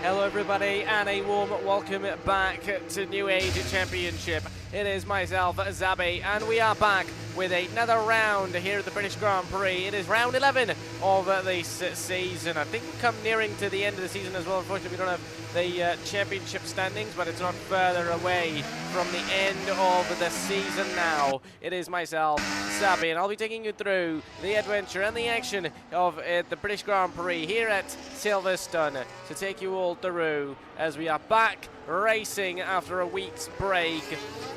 Hello everybody and a warm welcome back to New Age Championship. It is myself, Zabi, and we are back with another round here at the British Grand Prix. It is round 11 of this season. I think we come nearing to the end of the season as well. Unfortunately, we don't have the championship standings, but it's not further away from the end of the season now. It is myself, Zabi, and I'll be taking you through the adventure and the action of the British Grand Prix here at Silverstone to take you all through as we are back racing after a week's break.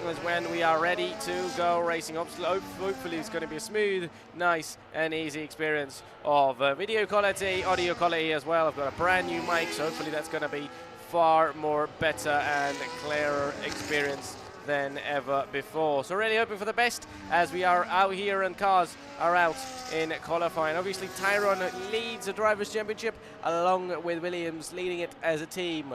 Is when we are ready to go racing. Hopefully it's going to be a smooth, nice and easy experience of video quality, audio quality as well. I've got a brand new mic, so hopefully that's going to be far more better and clearer experience than ever before. So really hoping for the best as we are out here and cars are out in qualifying. Obviously Tyrone leads the Drivers' Championship along with Williams leading it as a team.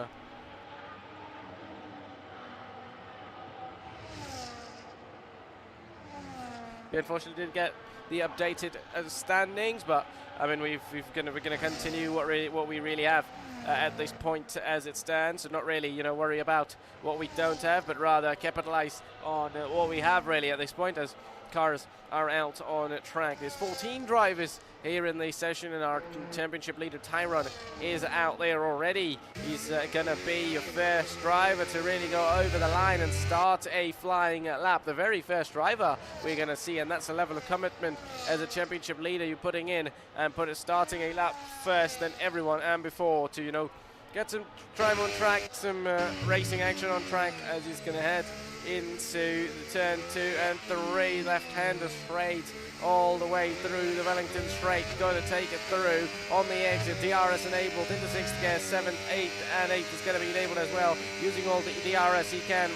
We unfortunately didn't get the updated standings, but I mean we're gonna continue what we really have at this point as it stands. So not really worry about what we don't have, but rather capitalize on what we have really at this point as cars are out on track. There's 14 drivers here in the session, and our championship leader Tyrone is out there already. He's gonna be your first driver to really go over the line and start a flying lap. The very first driver we're gonna see, and that's a level of commitment as a championship leader you're putting in and starting a lap first than everyone and before to get some time on track, some racing action on track as he's gonna head into the turn 2 and 3, left-hander straight all the way through the Wellington straight, going to take it through on the exit. DRS enabled into 6th gear, 7th, 8th and 8th is going to be enabled as well, using all the DRS he can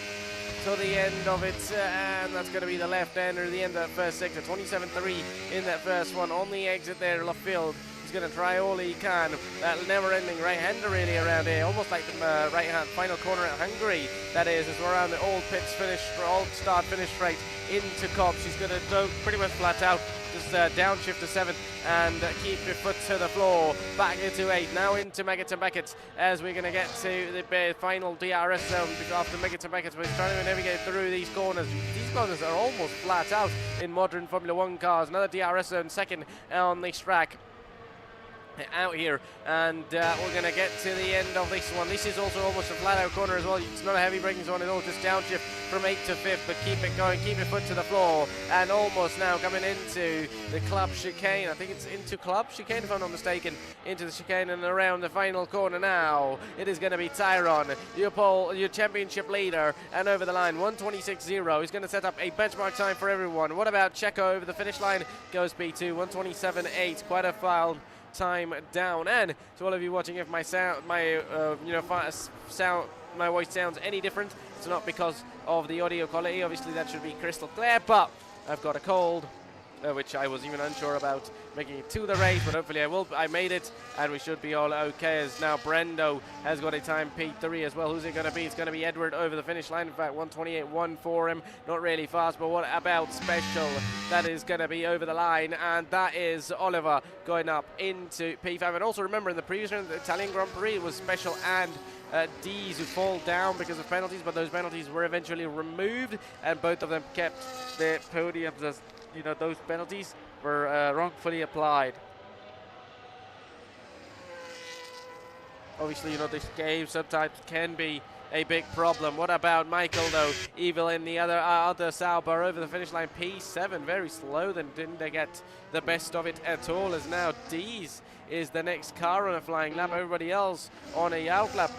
to the end of it, and that's going to be the left-hander, the end of that first sector. 27.3 in that first one on the exit there, left field. He's going to try all he can. That never-ending right-hander really around here, almost like the right-hand final corner at Hungary. That is, as we're around the old pits finish, old start finish straight into Cops. He's going to go pretty much flat out, just downshift to 7th and keep your foot to the floor. Back into 8, now into Meggett and Beckett as we're going to get to the final DRS zone after Meggett and Beckett. We're trying to navigate through these corners. These corners are almost flat out in modern Formula 1 cars. Another DRS zone, second on this track out here, and we're going to get to the end of this one. This is also almost a flat out corner as well. It's not a heavy braking zone at all, just downshift from 8th to 5th, but keep it going, keep your foot to the floor, and almost now coming into the club chicane. I think it's into club chicane if I'm not mistaken, into the chicane and around the final corner now. It is going to be Tyrone, your championship leader, and over the line 1:26.0. He's going to set up a benchmark time for everyone. What about Checo over the finish line? Goes B2, 1:27.8, quite a foul time down. And to all of you watching, if my my voice sounds any different, it's not because of the audio quality. Obviously that should be crystal clear, but I've got a cold, which I was even unsure about making it to the race, but hopefully I made it, and we should be all okay, as now Brendo has got a time P3 as well. Who's it going to be? It's going to be Edward over the finish line. In fact, 1:28.1 for him. Not really fast, but what about Special? That is going to be over the line, and that is Oliver going up into P5. And also remember, in the previous round, the Italian Grand Prix, it was Special and D's who fall down because of penalties, but those penalties were eventually removed, and both of them kept their podiums as those penalties were wrongfully applied. Obviously, this game sometimes can be a big problem. What about Michael though? Evil in the other Sauber over the finish line, P7, very slow. Then didn't they get the best of it at all? As now D's is the next car on a flying lap. Everybody else on a out lap.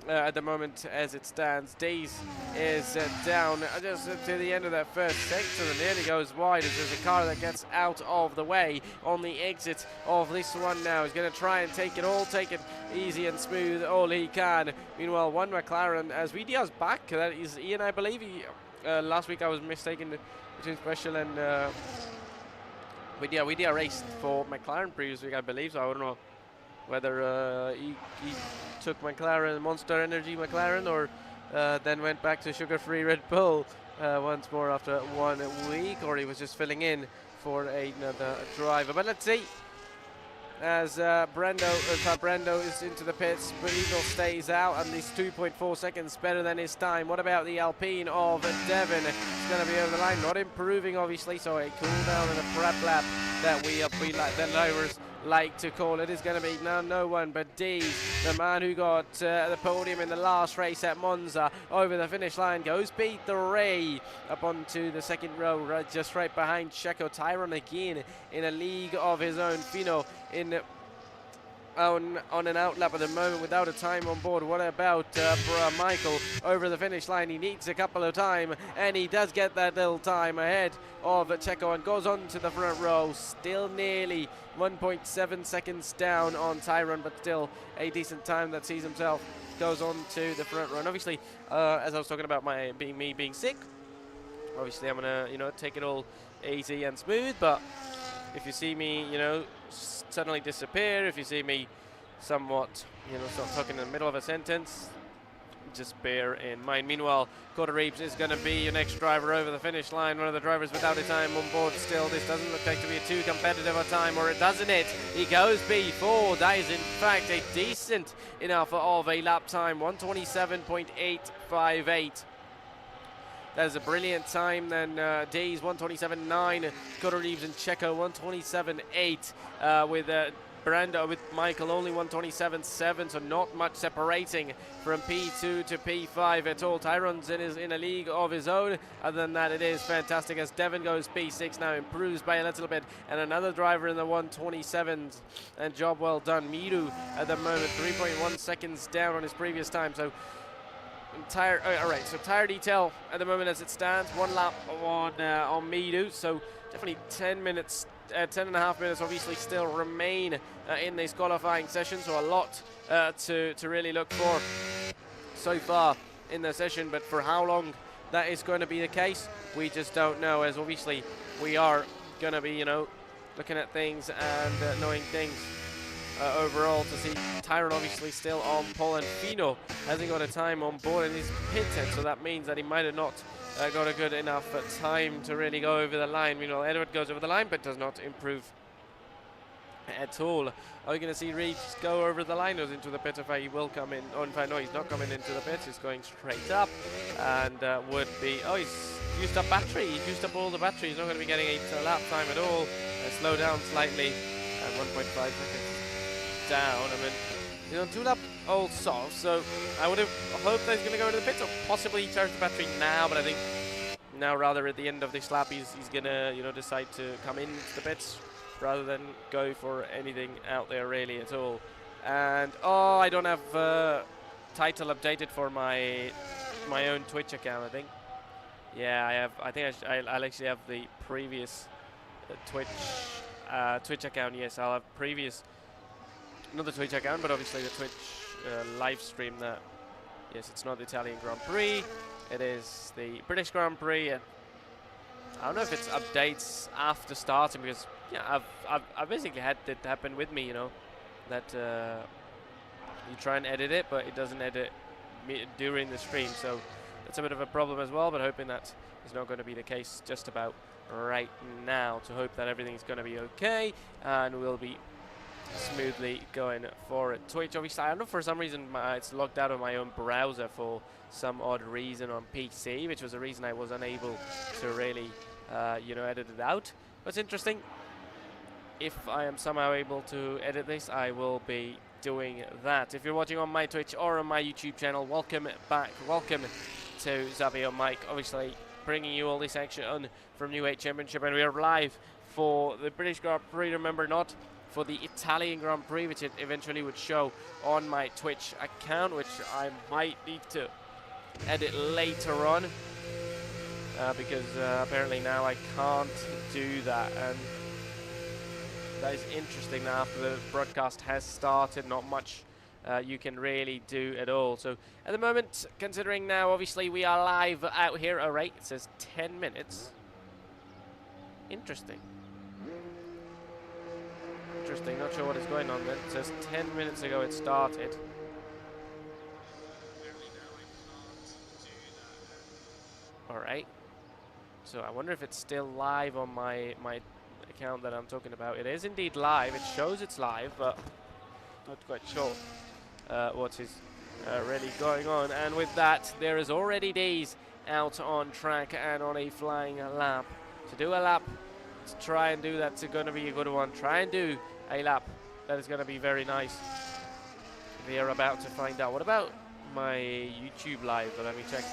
At the moment as it stands. Days is down just to the end of that first sector and nearly goes wide as there's a car that gets out of the way on the exit of this one now. He's going to try and take it easy and smooth all he can. Meanwhile, one McLaren as VDR's back. That is Ian, I believe. Last week I was mistaken between Special and VDR raced for McLaren previous week, I believe, so I don't know whether he took McLaren, Monster Energy McLaren, or then went back to sugar-free Red Bull once more after 1 week, or he was just filling in for another driver. But let's see as Brando is into the pits, but Eagle stays out, and he's 2.4 seconds better than his time. What about the Alpine of Devon? It's going to be over the line, not improving obviously, so a cool down and a prep lap that we like the drivers like to call it is going to be no one but Dees, the man who got the podium in the last race at Monza. Over the finish line goes P3 up onto the second row, just right behind Checo. Tyrone again in a league of his own. Fino in on an outlap at the moment without a time on board. What about Michael over the finish line? He needs a couple of time, and he does get that little time ahead of Checo and goes on to the front row. Still nearly 1.7 seconds down on Tyrone, but still a decent time that sees himself goes on to the front row. And obviously, as I was talking about me being sick, obviously I'm gonna take it all easy and smooth, but if you see me suddenly disappear, if you see me somewhat start talking in the middle of a sentence, just bear in mind. Meanwhile, Corder Reeves is going to be your next driver over the finish line. One of the drivers without a time on board still. This doesn't look like to be a too competitive a time, or it doesn't it? He goes B4. That is in fact a decent enough of a lap time, 127.858. That is a brilliant time. Then D's 127.9, Corder Reeves and Checo 127.8, with Brando with Michael only 127.7, so not much separating from P2 to P5 at all. Tyrone's in a league of his own. Other than that, it is fantastic as Devon goes P6 now, improves by a little bit, and another driver in the 127s, and job well done. Miru at the moment 3.1 seconds down on his previous time, so tire tire detail at the moment as it stands, 1 lap on Miru, so definitely 10 minutes, 10.5 minutes obviously still remain in this qualifying session, so a lot to really look for so far in the session. But for how long that is going to be the case, we just don't know, as obviously we are going to be looking at things and knowing things overall to see Tyrone obviously still on pole, and Fino hasn't got a time on board and he's pitted, so that means that he might have not got a good enough time to really go over the line. Meanwhile, Edward goes over the line but does not improve at all. Are we going to see Reeves go over the line or into the pit? If he will come in, in fact no, he's not coming into the pit, he's going straight up, and would be, he's used up battery, he's used up all the battery, he's not going to be getting a lap time at all. Slow down slightly at 1.5 seconds down. I mean, 2 lap old soft, so I would have hoped that he's going to go into the pits or possibly charge the battery now, but I think now rather at the end of this lap he's going to decide to come into the pits rather than go for anything out there really at all. And I don't have title updated for my own Twitch account, I think. Yeah, I have. I think I'll actually have the previous Twitch account. Yes, I'll have previous, not the Twitch account, but obviously the Twitch live stream. That, yes, it's not the Italian Grand Prix, it is the British Grand Prix, and I don't know if it's updates after starting, because yeah, I've basically had it happen with me, that you try and edit it, but it doesn't edit during the stream, so that's a bit of a problem as well. But hoping that is not going to be the case just about right now, to hope that everything's going to be okay and we'll be smoothly going for it. Twitch, obviously, I don't know, for some reason it's logged out of my own browser for some odd reason on PC, which was the reason I was unable to really edit it out. What's interesting, if I am somehow able to edit this, I will be doing that. If you're watching on my Twitch or on my YouTube channel, welcome back, welcome to Zabihullah Mike, obviously bringing you all this action from New 8 Championship, and we are live for the British Grand Prix, remember, not for the Italian Grand Prix, which it eventually would show on my Twitch account, which I might need to edit later on, because apparently now I can't do that, and that is interesting. Now after the broadcast has started, not much you can really do at all. So at the moment, considering now obviously we are live out here, alright, it says 10 minutes. Interesting, not sure what is going on there. It says 10 minutes ago it started. Alright, so I wonder if it's still live on my account that I'm talking about. It is indeed live. It shows it's live, but not quite sure what is really going on. And with that, there is already Dees out on track and on a flying lap. To do a lap, to try and do that's going to be a good one. Try and do a lap. That is going to be very nice. We are about to find out. What about my YouTube live? Let me check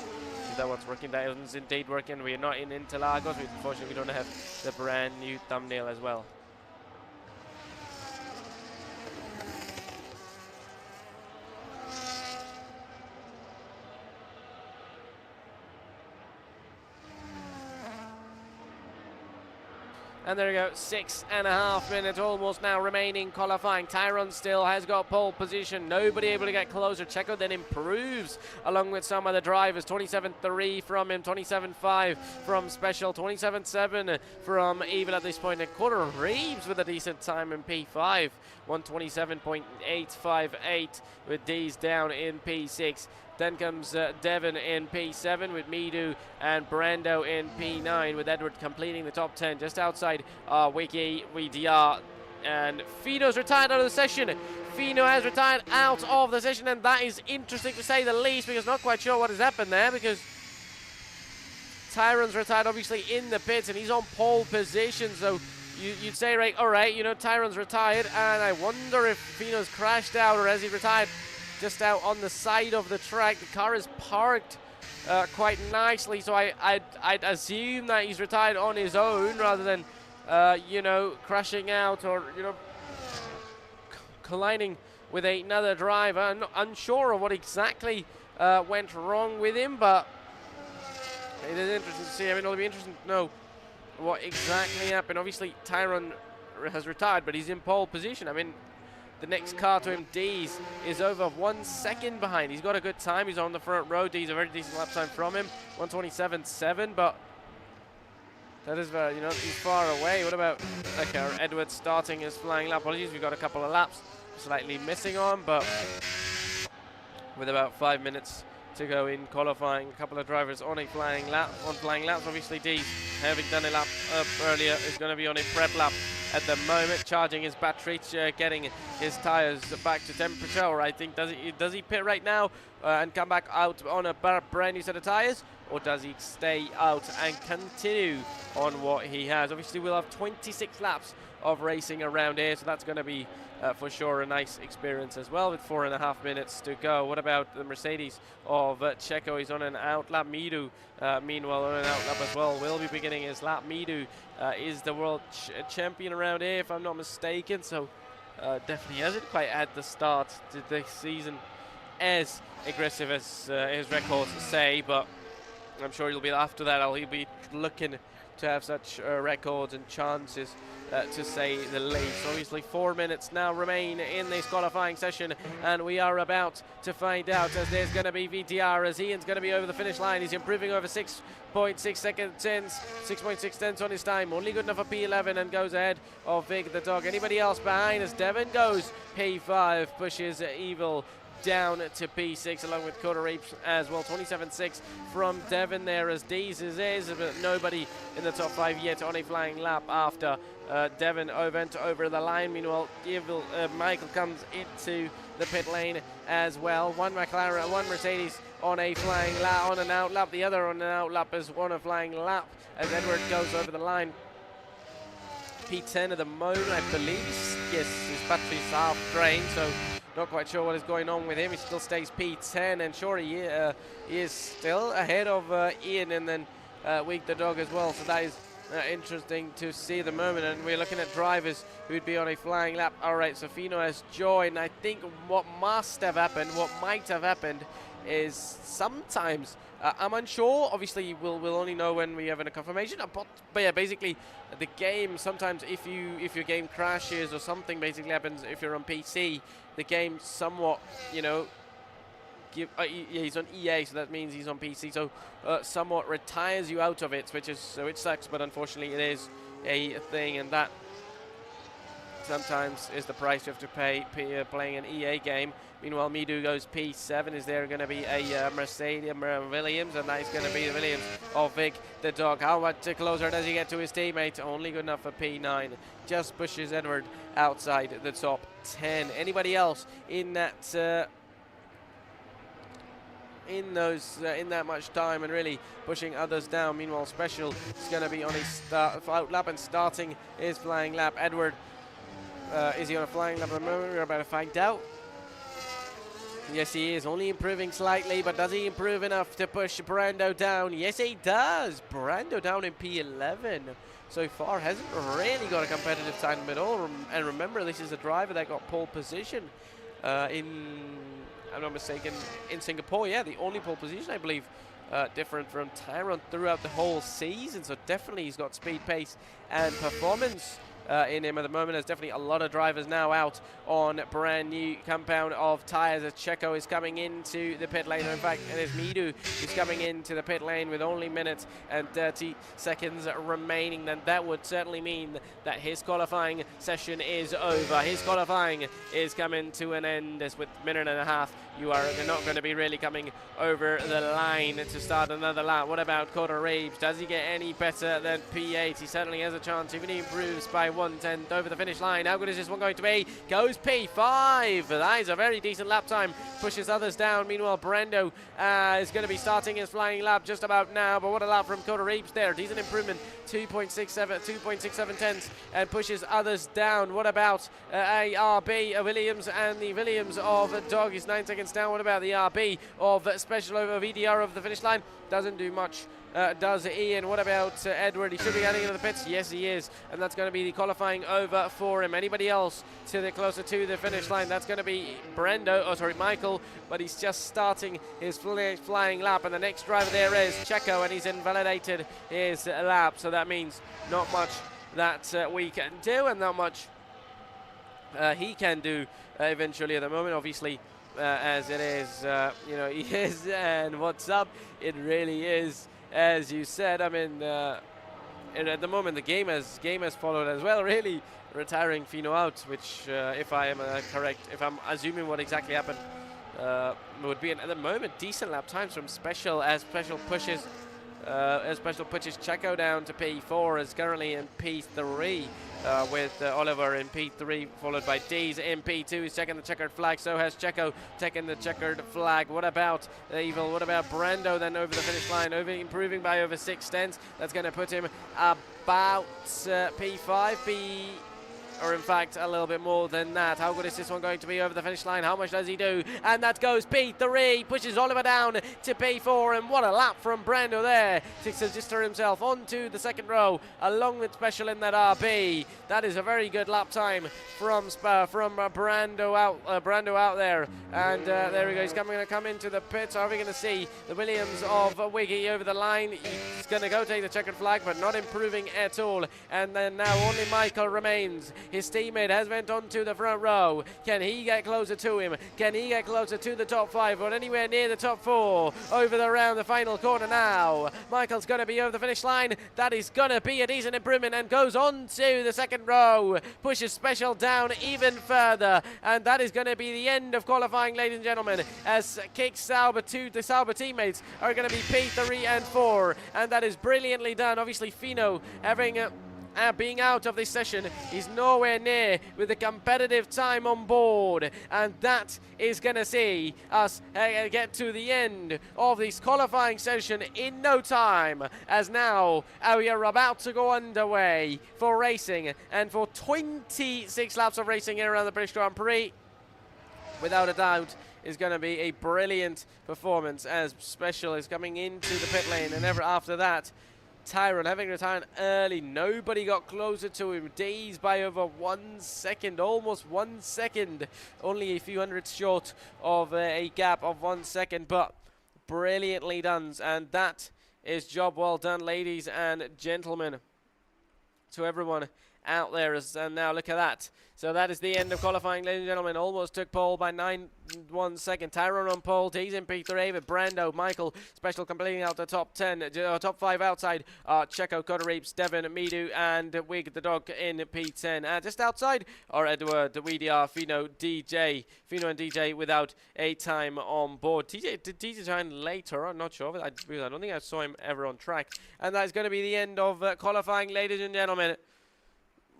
if that one's working. That is indeed working. We are not in Interlagos. Unfortunately, we don't have the brand new thumbnail as well. And there we go, 6.5 minutes almost now remaining qualifying. Tyrone still has got pole position. Nobody able to get closer. Checo then improves along with some of the drivers. 27.3 from him, 27.5 from Special, 27.7 from Evil at this point. And Quarter Reeves with a decent time in P5. 127.858 with D's down in P6. Then comes Devon in P7 with Midu and Brando in P9 with Edward completing the top 10 just outside Wiki VDR. And Fino's retired out of the session. Fino has retired out of the session, and that is interesting to say the least, because not quite sure what has happened there, because Tyron's retired obviously in the pits and he's on pole position. So you'd say, right, all right, you know, Tyron's retired, and I wonder if Fino's crashed out or has he retired just out on the side of the track. The car is parked quite nicely, so I'd assume that he's retired on his own rather than, you know, crashing out or, you know, colliding with another driver. I'm not unsure of what exactly went wrong with him, but it is interesting to see. I mean, it'll be interesting to know what exactly happened. Obviously, Tyrone has retired, but he's in pole position. I mean, the next car to him, Dees, is over 1 second behind. He's got a good time. He's on the front row. Dees, a very decent lap time from him. 127.7, but that is, you know, he's far away. What about, okay, Edwards starting his flying lap. Apologies, we've got a couple of laps slightly missing on, but with about 5 minutes to go in qualifying, a couple of drivers on a flying lap. On flying laps, obviously Dees, having done a lap up earlier, is going to be on a prep lap at the moment, charging his battery, getting his tires back to temperature. Or I think does he pit right now and come back out on a brand new set of tires, or does he stay out and continue on what he has? Obviously, we'll have 26 laps of racing around here, so that's going to be for sure a nice experience as well, with 4.5 minutes to go. What about the Mercedes of Checo? He's on an out lap. Midu, meanwhile, on an out lap as well, will be beginning his lap. Midu is the world champion around here, if I'm not mistaken, so definitely hasn't quite had the start to this season as aggressive as his records say, but I'm sure he'll be after that. He'll be looking to have such records and chances, to say the least. Obviously, 4 minutes now remain in this qualifying session, and we are about to find out, as there's going to be VTR, as Ian's going to be over the finish line. He's improving over 6.6 seconds, 6.6 tenths on his time. Only good enough for P11 and goes ahead of Vig the dog. Anybody else behind as Devon goes P5, pushes Evil down to P6 along with Quarter Reeves as well. 27.6 from Devon there as Dees is, but nobody in the top 5 yet on a flying lap after Devon went over the line. Meanwhile, Evil, Michael comes into the pit lane as well. One McLaren, one Mercedes on a flying lap, on an out lap, the other on an out lap as one a flying lap as Edward goes over the line. P10 at the moment, I believe. Yes, his battery's half drained, so not quite sure what is going on with him. He still stays P10, and sure, he is still ahead of Ian and then Week the dog as well. So that is interesting to see at the moment. And we're looking at drivers who'd be on a flying lap. All right, so Fino has joined. I think what must have happened, what might have happened, is sometimes I'm unsure. Obviously, we'll only know when we have a confirmation. But yeah, basically, the game sometimes, if your game crashes or something basically happens, if you're on PC, the game somewhat, you know, he's on EA, so that means he's on PC. So somewhat retires you out of it, which sucks. But unfortunately, it is a thing, and that sometimes is the price you have to pay playing an EA game. Meanwhile, Midu goes P7. Is there going to be a Mercedes Williams? And that is going to be the Williams of Vic the dog. How much closer does he get to his teammate? Only good enough for P9. Just pushes Edward outside the top 10. Anybody else in that in that much time and really pushing others down? Meanwhile, Special is going to be on his out lap and starting his flying lap. Edward, is he on a flying lap at the moment? We're about to find out. Yes, he is, only improving slightly, but does he improve enough to push Brando down? Yes, he does. Brando down in P11 so far, hasn't really got a competitive time at all. And remember, this is a driver that got pole position I'm not mistaken, in Singapore. Yeah, the only pole position, I believe, different from Tyrone throughout the whole season. So definitely he's got speed, pace, and performance in him at the moment. There's definitely a lot of drivers now out on brand new compound of tyres as Checo is coming into the pit lane. In fact, it is Midu who's coming into the pit lane with only minutes and 30 seconds remaining. Then that would certainly mean that his qualifying session is over. His qualifying is coming to an end, as with a minute and a half you are not going to be really coming over the line to start another lap. What about Coda Reeves? Does he get any better than P8? He certainly has a chance, even if he improves by 1/10 over the finish line. How good is this one going to be? Goes P5. That is a very decent lap time. Pushes others down. Meanwhile, Brando is going to be starting his flying lap just about now. But what a lap from Coda Reeves there. Decent improvement. 2.67 tenths, and pushes others down. What about ARB Williams and the Williams of Dog is 9 seconds down. What about the RB of Special over VDR over the finish line? Doesn't do much. Does Ian. What about Edward? He should be getting into the pits. Yes, he is. And that's going to be the qualifying over for him. Anybody else closer to the finish line? That's going to be Michael. But he's just starting his flying lap. And the next driver there is Checo, and he's invalidated his lap. So that means not much that we can do, and not much he can do eventually at the moment. Obviously, as it is, he is. And what's up? It really is. As you said, I mean, at the moment the game has followed as well, really retiring Fino out, which if I am correct, if I'm assuming what exactly happened, would be at the moment decent lap times from Special, as Special pushes Checo down to P4, is currently in P3 with Oliver in P3, followed by Dees in P2. He's checking the checkered flag, so has Checo taking the checkered flag. What about Evil? What about Brando then over the finish line, improving by over 6 tenths? That's going to put him about P5, or in fact a little bit more than that. How good is this one going to be over the finish line? How much does he do? And that goes P3, pushes Oliver down to P4, and what a lap from Brando there to register himself onto the second row along with Special in that RB. That is a very good lap time from Brando out there, and there he goes. He's going to come into the pits. Are we going to see the Williams of Wiggy over the line? He's going to go take the checkered flag, but not improving at all. And then now only Michael remains. His teammate has went on to the front row. Can he get closer to him? Can he get closer to the top 5 or anywhere near the top 4? Over the round, the final corner now. Michael's going to be over the finish line. That is going to be a decent improvement, and goes on to the second row. Pushes Special down even further, and that is going to be the end of qualifying, ladies and gentlemen, as the Sauber teammates are going to be P3 and 4, and that is brilliantly done. Obviously, Fino having being out of this session is nowhere near with the competitive time on board, and that is going to see us get to the end of this qualifying session in no time, as now we are about to go underway for racing, and for 26 laps of racing here around the British Grand Prix, without a doubt, is going to be a brilliant performance, as Special is coming into the pit lane, and ever after that, Tyrone having retired early. Nobody got closer to him. Days by over 1 second, almost 1 second. Only a few hundredths short of a gap of 1 second, but brilliantly done. And that is job well done, ladies and gentlemen, to everyone out there. And now look at that. So that is the end of qualifying, ladies and gentlemen. Almost took pole by 1 second. Tyrone on pole. He's in P3 with Brando, Michael, Special completing out the top 10. Top 5 outside are Checo, Cotareeps, Devon, Midu, and Wig the dog in P10. And just outside are Edward, WDR, Fino, DJ. Fino and DJ without a time on board. Did DJ join later? I'm not sure. I don't think I saw him ever on track. And that is going to be the end of qualifying, ladies and gentlemen.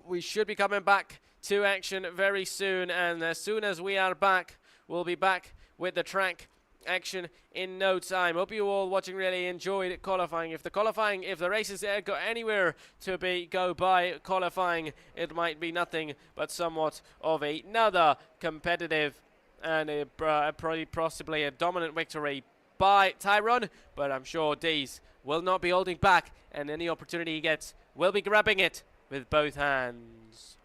We should be coming back to action very soon, and as soon as we are back, we'll be back with the track action in no time. Hope you all watching really enjoyed qualifying. If the races go anywhere to go by qualifying, it might be nothing but somewhat of another competitive and probably possibly a dominant victory by Tyrone, but I'm sure Dees will not be holding back, and any opportunity he gets will be grabbing it with both hands.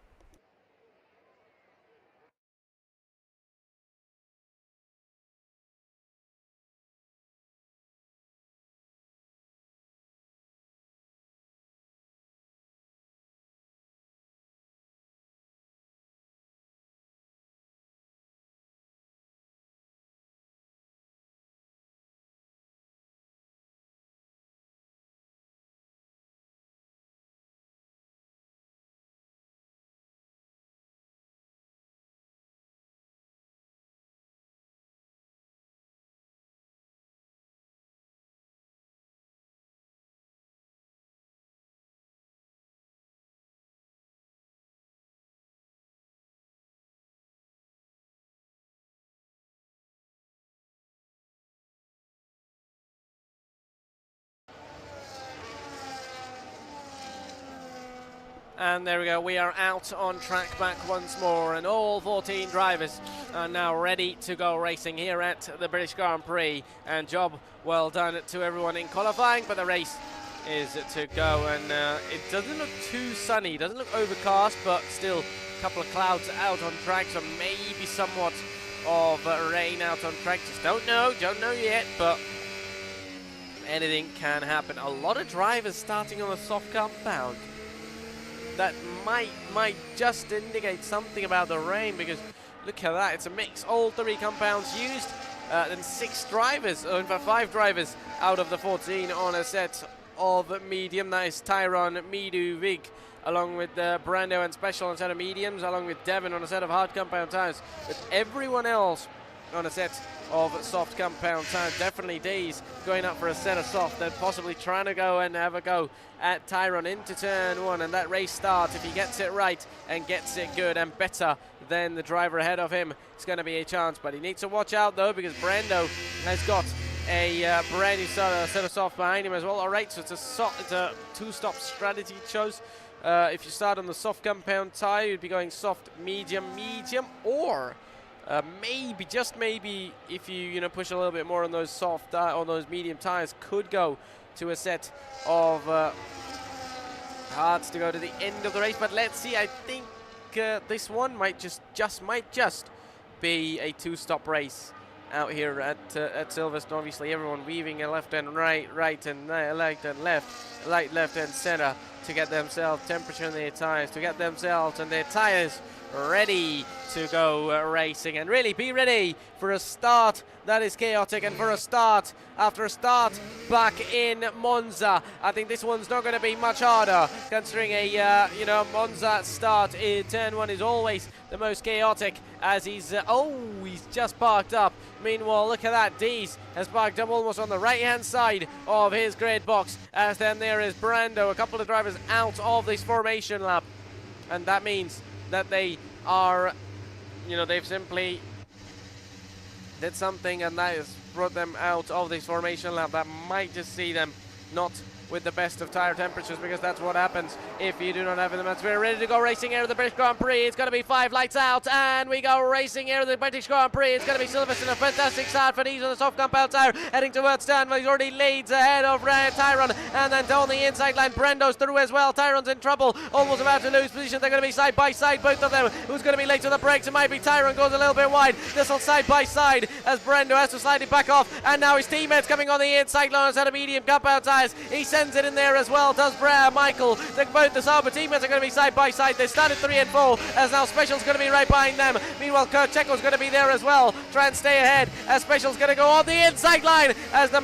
And there we go, we are out on track back once more, and all 14 drivers are now ready to go racing here at the British Grand Prix. And job well done to everyone in qualifying, but the race is to go, and it doesn't look too sunny, doesn't look overcast, but still a couple of clouds out on track, so maybe somewhat of rain out on track. Just don't know yet, but anything can happen. A lot of drivers starting on a soft compound. That might just indicate something about the rain, because look at that, it's a mix. All 3 compounds used, then 6 drivers, or in fact 5 drivers out of the 14 on a set of medium. That is Tyrone, Midu, Vig, along with Brando and Special on a set of mediums, along with Devon on a set of hard compound tires, with everyone else on a set of soft compound tires. Definitely D's going up for a set of soft. They're possibly trying to go and have a go at Tyrone into turn 1, and that race start, if he gets it right and gets it good and better than the driver ahead of him, it's going to be a chance. But he needs to watch out though, because Brando has got a brand new set of soft behind him as well. Alright, so it's a 2-stop strategy chose. If you start on the soft compound tire, you'd be going soft, medium, or maybe, just maybe, if you push a little bit more on those soft, on those medium tires, could go to a set of hards to go to the end of the race. But let's see. I think this one might just be a 2-stop race out here at Silverstone. Obviously, everyone weaving a left and right and left and left, left and center to get themselves temperature in their tires, to get themselves and their tires ready to go racing, and really be ready for a start that is chaotic, and for a start after a start back in Monza. I think this one's not going to be much harder, considering a Monza start in turn 1 is always the most chaotic, as he's just parked up. Meanwhile, look at that, Dees has parked up almost on the right hand side of his grid box, as then there is Brando, a couple of drivers out of this formation lap, and that means that they are, they've simply did something, and that has brought them out of this formation lap. That might just see them not with the best of tire temperatures, because that's what happens if you do not have them. We're ready to go racing here at the British Grand Prix. It's going to be 5 lights out, and we go racing here at the British Grand Prix. It's going to be Silverstone, a fantastic start for these on the soft compound tire, heading towards Stanwell. He already leads ahead of Tyrone, and then on the inside line, Brando's through as well. Tyrone's in trouble, almost about to lose position. They're going to be side by side, both of them. Who's going to be late to the brakes? It might be Tyrone, goes a little bit wide. This one side by side as Brando has to slide it back off, and now his teammates coming on the inside line, set of medium compound tires. He's sends it in there as well, does Michael. Both the Sauber teammates are going to be side by side. They started 3 and 4, as now Special's going to be right behind them. Meanwhile, Checo's going to be there as well, try and stay ahead, as Special's going to go on the inside line, as the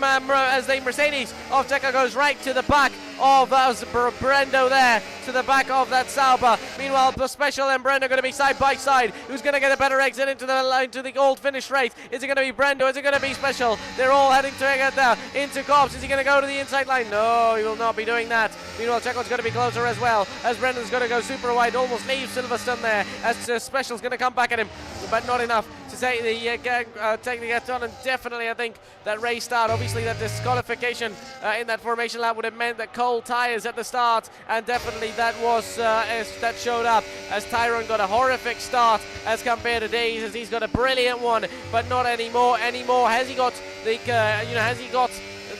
Mercedes of Checo goes right to the back of Brendo there, to the back of that Sauber. Meanwhile, Special and Brendo are going to be side by side. Who's going to get a better exit into the old finish race? Is it going to be Brendo? Is it going to be Special? They're all heading to get there into Cobbs. Is he going to go to the inside line? No, he will not be doing that. Meanwhile, Checo's going to be closer as well, as Brendan's going to go super wide, almost leaves Silverstone there, as Special's going to come back at him, but not enough to take the get on. And definitely, I think that race start, obviously that disqualification in that formation lap would have meant that cold tires at the start, and definitely that was that showed up, as Tyrone got a horrific start as compared to Days, as he's got a brilliant one, but not anymore. Has he got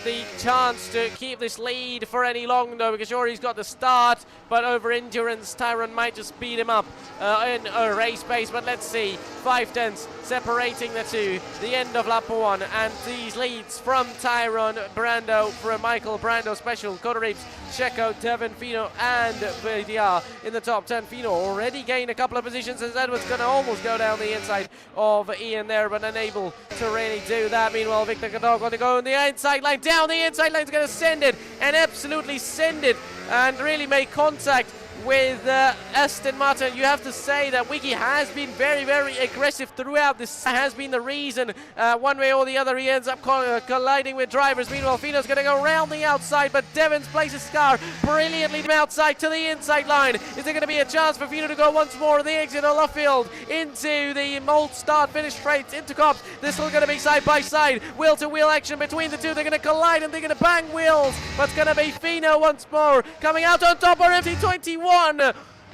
the chance to keep this lead for any longer? Because sure, he's got the start, but over endurance Tyrone might just beat him up in a race pace. But let's see, 5/10 separating the two, the end of lap 1, and these leads from Tyrone, Brando, from Michael, Brando, Special, Coda Reeves, Checo, Devin, Fino, and BDR in the top 10. Fino already gained a couple of positions, as Edwards going to almost go down the inside of Ian there, but unable to really do that. Meanwhile, Victor Gadot going to go on the inside line, down the inside line, is going to send it, and absolutely send it, and really make contact with Aston Martin. You have to say that Wiki has been very, very aggressive throughout. This has been the reason, one way or the other, he ends up colliding with drivers. Meanwhile, Fino's going to go around the outside, but Devins places his car brilliantly outside to the inside line. Is there going to be a chance for Fino to go once more on the exit of left field into the mold start finish straight into Cobbs? They're still going to be side by side, wheel to wheel action between the two. They're going to collide and they're going to bang wheels, but it's going to be Fino once more coming out on top of MT21.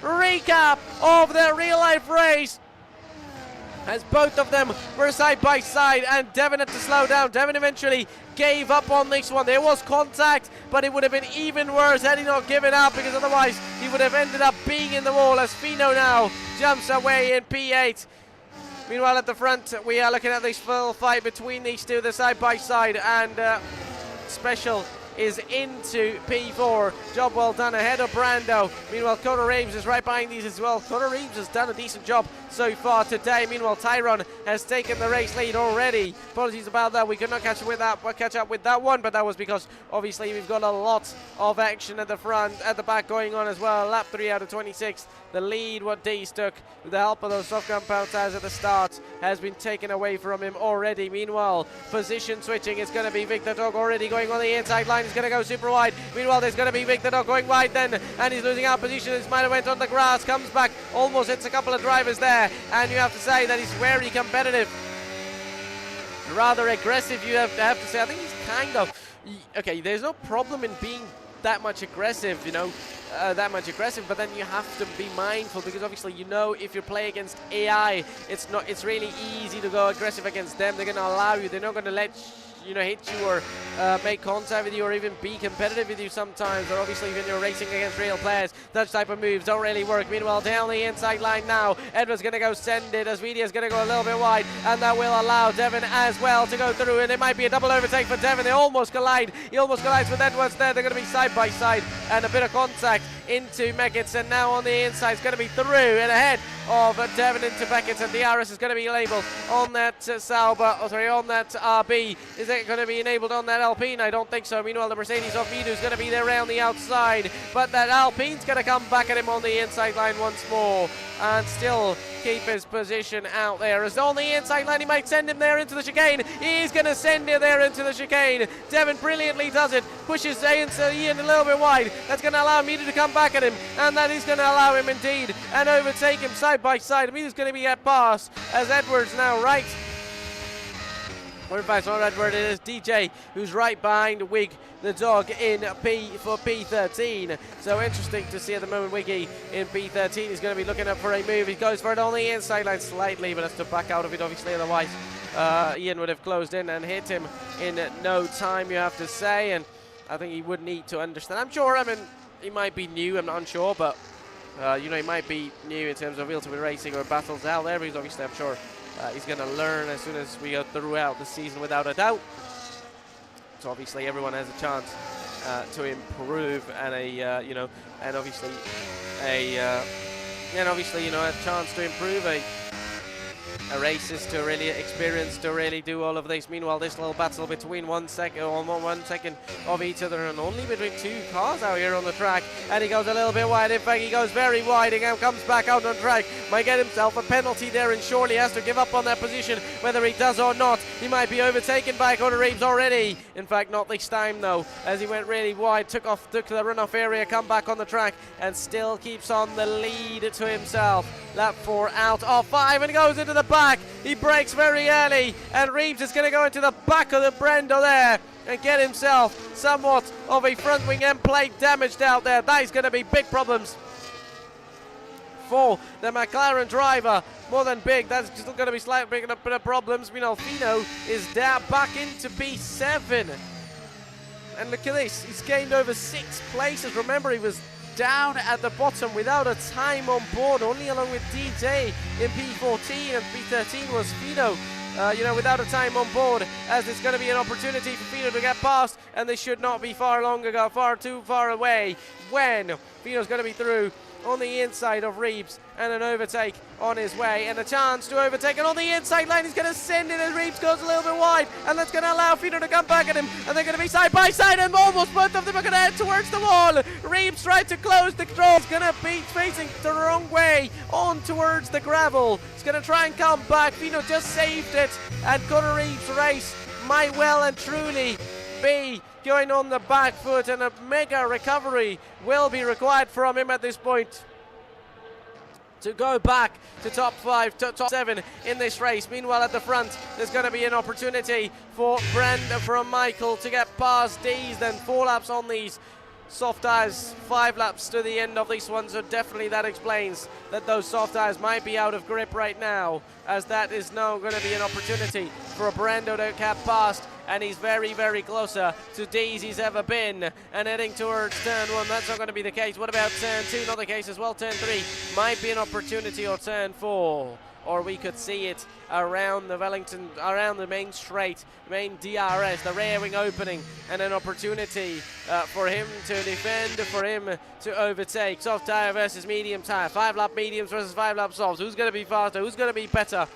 Recap of the real life race, as both of them were side by side, and Devin had to slow down. Devin eventually gave up on this one. There was contact, but it would have been even worse had he not given up, because otherwise he would have ended up being in the wall, as Fino now jumps away in P8. Meanwhile, at the front, we are looking at this full fight between these two, the side by side, and Special is into P4. Job well done ahead of Brando. Meanwhile, Coda Reeves is right behind these as well. Coda Reeves has done a decent job so far today. Meanwhile, Tyrone has taken the race lead already. Apologies about that. We could not catch up with that one, but that was because obviously we've got a lot of action at the front, at the back going on as well. Lap 3 out of 26. The lead, what Dees took with the help of those soft compound tires at the start, has been taken away from him already. Meanwhile, position switching is going to be Victor Dog already going on the inside line. He's going to go super wide. Meanwhile, there's going to be Victor Dog going wide then, and he's losing out position. He might have went on the grass, comes back, almost hits a couple of drivers there, and you have to say that he's very competitive, rather aggressive. You have to say, I think he's kind of okay. There's no problem in being that much aggressive, but then you have to be mindful, because obviously, if you're playing against AI, it's really easy to go aggressive against them. They're going to allow you, they're not going to let hit you or make contact with you or even be competitive with you sometimes. But obviously when you're racing against real players, that type of moves don't really work. Meanwhile, down the inside line now, Edwards going to go send it, as Vidia's going to go a little bit wide, and that will allow Devin as well to go through, and it might be a double overtake for Devin. They almost collide. He almost collides with Edwards there. They're going to be side by side, and a bit of contact into Meckitts, and now on the inside is going to be through and ahead of Devin into Meckitts, and DRS is going to be labelled on that on that RB. Is it going to be enabled on that Alpine? I don't think so. Meanwhile, the Mercedes of Vidu is going to be there around the outside, but that Alpine's going to come back at him on the inside line once more, and still keep his position out there. As on the inside line, he might send him there into the chicane. He's going to send him there into the chicane. Devin brilliantly does it, pushes Ian a little bit wide. That's going to allow Meader to come back at him, and that is going to allow him indeed and overtake him side by side. Meader's going to be at pass, as Edwards now right. Or in fact, not Edward, it is DJ who's right behind Wig the dog in P13. So interesting to see at the moment. Wiggy in P13 is going to be looking up for a move. He goes for it on the inside line slightly, but has to back out of it obviously, otherwise Ian would have closed in and hit him in no time, you have to say. And I think he would need to understand. I'm sure, he might be new, I'm not unsure, but he might be new in terms of wheel-to-wheel racing or battles out there, because obviously I'm sure he's going to learn as soon as we go throughout the season, without a doubt. So obviously everyone has a chance to improve, and and obviously a chance to improve, a races to really experience, to really do all of this. Meanwhile, this little battle between 1 second of each other, and only between 2 cars out here on the track, and he goes a little bit wide. In fact, he goes very wide and comes back out on track. Might get himself a penalty there, and surely has to give up on that position. Whether he does or not, he might be overtaken by Connor Reeves already. In fact, not this time though, as he went really wide, took the runoff area, come back on the track, and still keeps on the lead to himself. Lap 4 out of 5, and he goes into the back. He brakes very early, and Reeves is going to go into the back of the Brendo there and get himself somewhat of a front wing end plate damaged out there. That is going to be big problems for the McLaren driver. More than big, that's still going to be slightly bringing up a bit of problems. Meanwhile, Fino is down back into P7. And look at this, he's gained over 6 places. Remember, he was down at the bottom without a time on board, only along with DJ in P14, and P13 was Fino. Without a time on board, as it's going to be an opportunity for Fino to get past, and they should not be far too far away when Fino's going to be through on the inside of Reeves, and an overtake on his way, and a chance to overtake, and on the inside line he's going to send it as Reeves goes a little bit wide, and that's going to allow Fino to come back at him, and they're going to be side by side, and almost both of them are going to head towards the wall. Reeves tried to close the control. He's going to be facing the wrong way on towards the gravel. He's going to try and come back. Fino just saved it, and Connor Reeves' race might well and truly be going on the back foot, and a mega recovery will be required from him at this point to go back to top 5, to top 7 in this race. Meanwhile, at the front, there's going to be an opportunity for Michael to get past these, then 4 laps on these soft tyres, 5 laps to the end of this one, so definitely that explains that those soft tyres might be out of grip right now, as that is now going to be an opportunity for a Brando to cap past, and he's very, very closer to D's he's ever been, and heading towards turn 1. That's not going to be the case. What about turn 2? Not the case as well. Turn 3 might be an opportunity, or turn 4, or we could see it around the around the main straight, main DRS, the rear wing opening, and an opportunity for him to defend, for him to overtake. Soft tyre versus medium tyre, 5 lap mediums versus 5 lap softs. Who's going to be faster? Who's going to be better?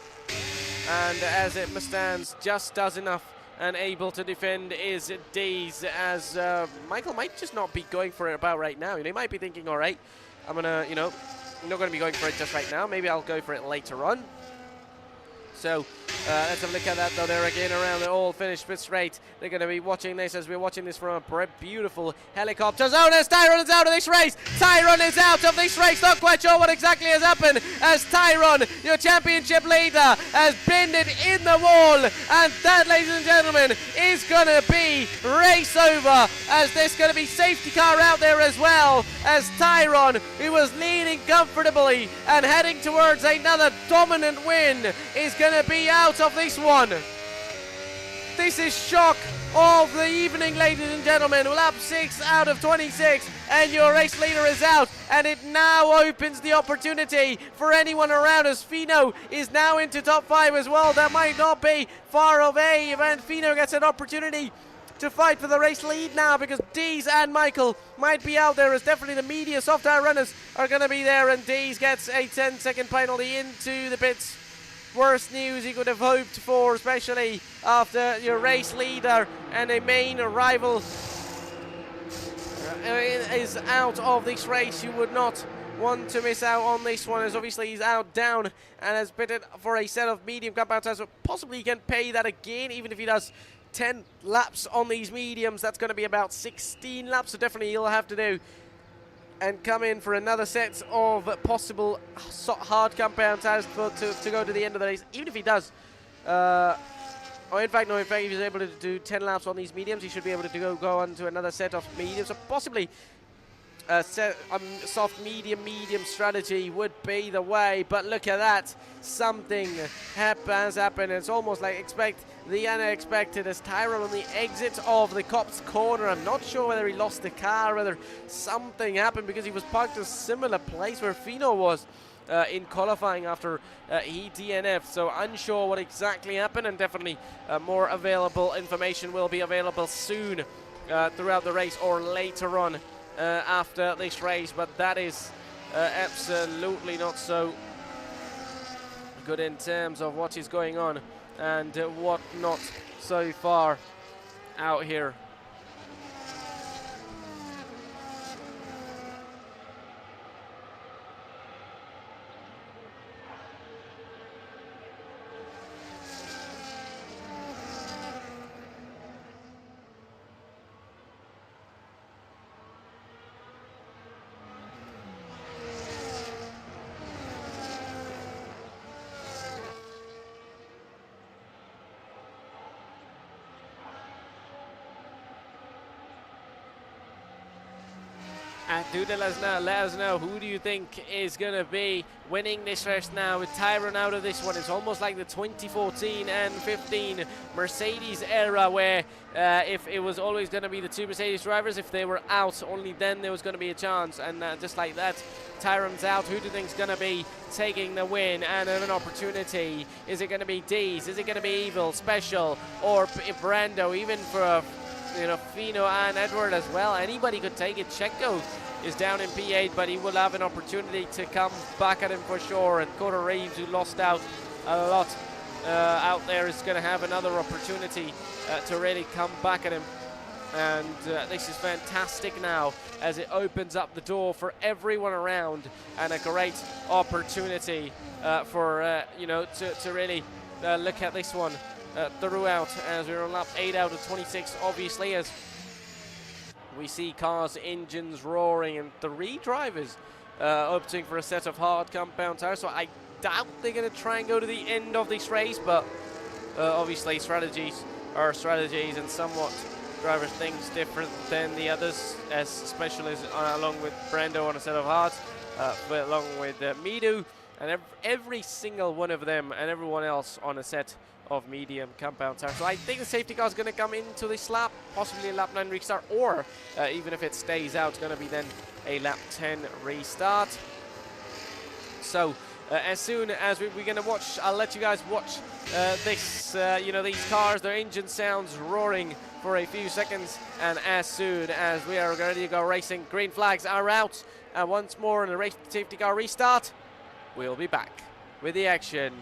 And as it stands, just does enough and able to defend is D's, as Michael might just not be going for it about right now. He might be thinking, all right, I'm gonna, I'm not going to be going for it just right now. Maybe I'll go for it later on. So let's have a look at that though. They're again around the all finished pit straight. They're going to be watching this as we're watching this from a beautiful helicopter zone, as Tyrone is out of this race. Tyrone is out of this race. Not quite sure what exactly has happened, as Tyrone, your championship leader, has bended in the wall, and that, ladies and gentlemen, is going to be race over, as there's going to be safety car out there as well, as Tyrone, who was leading comfortably and heading towards another dominant win, is going to be out of this one. This is shock of the evening, ladies and gentlemen. Lap 6 out of 26, and your race leader is out, and it now opens the opportunity for anyone around us. Fino is now into top 5 as well. That might not be far away, and Fino gets an opportunity to fight for the race lead now, because Dees and Michael might be out there, as definitely the media soft tire runners are going to be there, and Dees gets a 10-second penalty into the pits. Worst news he could have hoped for, especially after your race leader and a main rival is out of this race. You would not want to miss out on this one, as obviously he's out down and has bidden for a set of medium compound tires. So possibly he can pay that again, even if he does 10 laps on these mediums. That's going to be about 16 laps, so definitely he'll have to do and come in for another set of possible hard compound tires to go to the end of the race. Even if he does, in fact, if he's able to do 10 laps on these mediums, he should be able to go on to another set of mediums. So possibly soft medium strategy would be the way, but look at that, something has happened. It's almost like expect the unexpected, as Tyrone on the exit of the Copse corner. I'm not sure whether he lost the car, whether something happened, because he was parked in a similar place where Fino was in qualifying after he DNF'd, so unsure what exactly happened, and definitely more available information will be available soon throughout the race or later on after this race, but that is absolutely not so good in terms of what is going on and what not so far out here. And do let us know who do you think is going to be winning this race now with Tyrone out of this one. It's almost like the 2014 and 15 Mercedes era where if it was always going to be the two Mercedes drivers, if they were out, only then there was going to be a chance. And just like that, Tyrone's out. Who do you think is going to be taking the win and an opportunity? Is it going to be Dees? Is it going to be Evil, Special, or Brando, even for Fino and Edward as well? Anybody could take it. Checo is down in P8, but he will have an opportunity to come back at him for sure. And Coda Reeves, who lost out a lot out there, is going to have another opportunity to really come back at him. And this is fantastic now as it opens up the door for everyone around, and a great opportunity for to really look at this one throughout, as we're on lap 8 out of 26, obviously, as we see cars, engines roaring, and 3 drivers opting for a set of hard compound tires. So I doubt they're going to try and go to the end of this race, but obviously strategies are strategies, and somewhat drivers things different than the others, as Special is along with Brando on a set of hards, along with Midu, and every single one of them and everyone else on a set of medium compound tires. So I think the safety car is going to come into this lap, possibly a lap 9 restart, or even if it stays out, it's going to be then a lap 10 restart. So as soon as we're going to watch, I'll let you guys watch this, these cars, their engine sounds roaring for a few seconds, and as soon as we are ready to go racing, green flags are out, and once more in the race safety car restart, we'll be back with the action.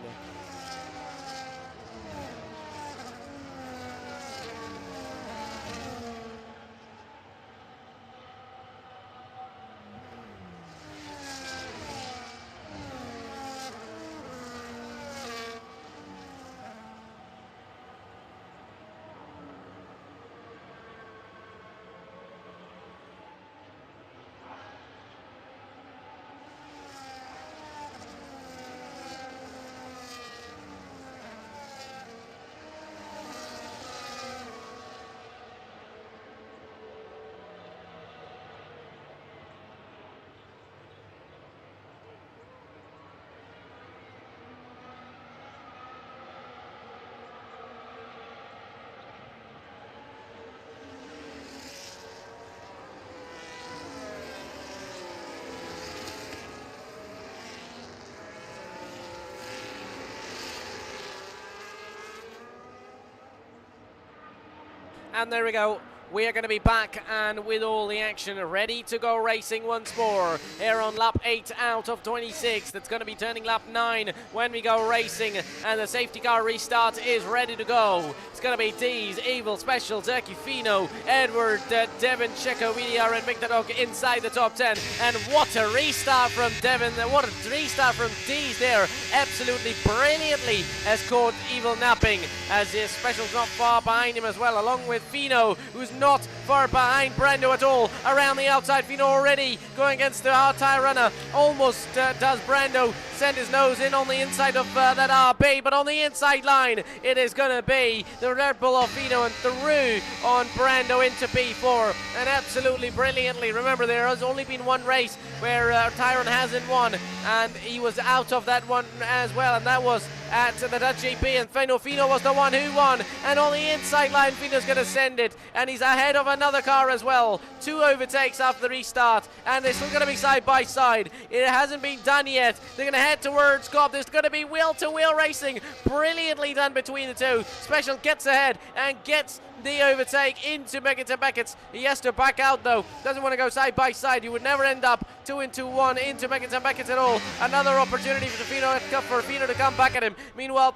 And there we go. We are going to be back and with all the action ready to go racing once more here on lap 8 out of 26. That's going to be turning lap 9 when we go racing, and the safety car restart is ready to go. It's going to be Dees, Evil, Special, Turkey, Fino, Edward, Devin, Checo, VDR and Mictadog inside the top 10. And what a restart from Devin, what a restart from Dees there. Absolutely brilliantly has caught Evil napping, as his Special's not far behind him as well, along with Fino, who's not far behind Brando at all. Around the outside, Fino already going against the hard tire runner. Almost does Brando send his nose in on the inside of that RB, but on the inside line, it is going to be the Red Bull of Fino and through on Brando into P4, and absolutely brilliantly. Remember, there has only been one race where Tyrone hasn't won, and he was out of that one as well, and that was at the Dutch GP, and Fino was the one who won, and on the inside line, Fino's going to send it, and he's ahead of a another car as well. 2 overtakes after the restart, and they're still going to be side by side. It hasn't been done yet. They're going to head towards Cobb. There's going to be wheel-to-wheel racing. Brilliantly done between the two. Special gets ahead and gets the overtake into Beckett. He has to back out though. Doesn't want to go side by side. You would never end up 2 into 1 into Beckett at all. Another opportunity for Fino to come back at him. Meanwhile,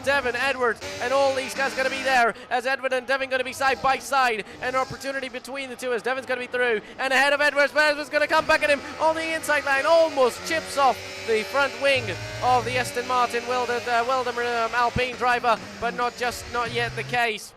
Devin, Edwards, and all these guys going to be there as Edward and Devin going to be side by side. An opportunity between the two as Devin's going to be through and ahead of Edwards. But Edwards going to come back at him on the inside line. Almost chips off the front wing of the Aston Martin Weldon Alpine driver, but not yet the case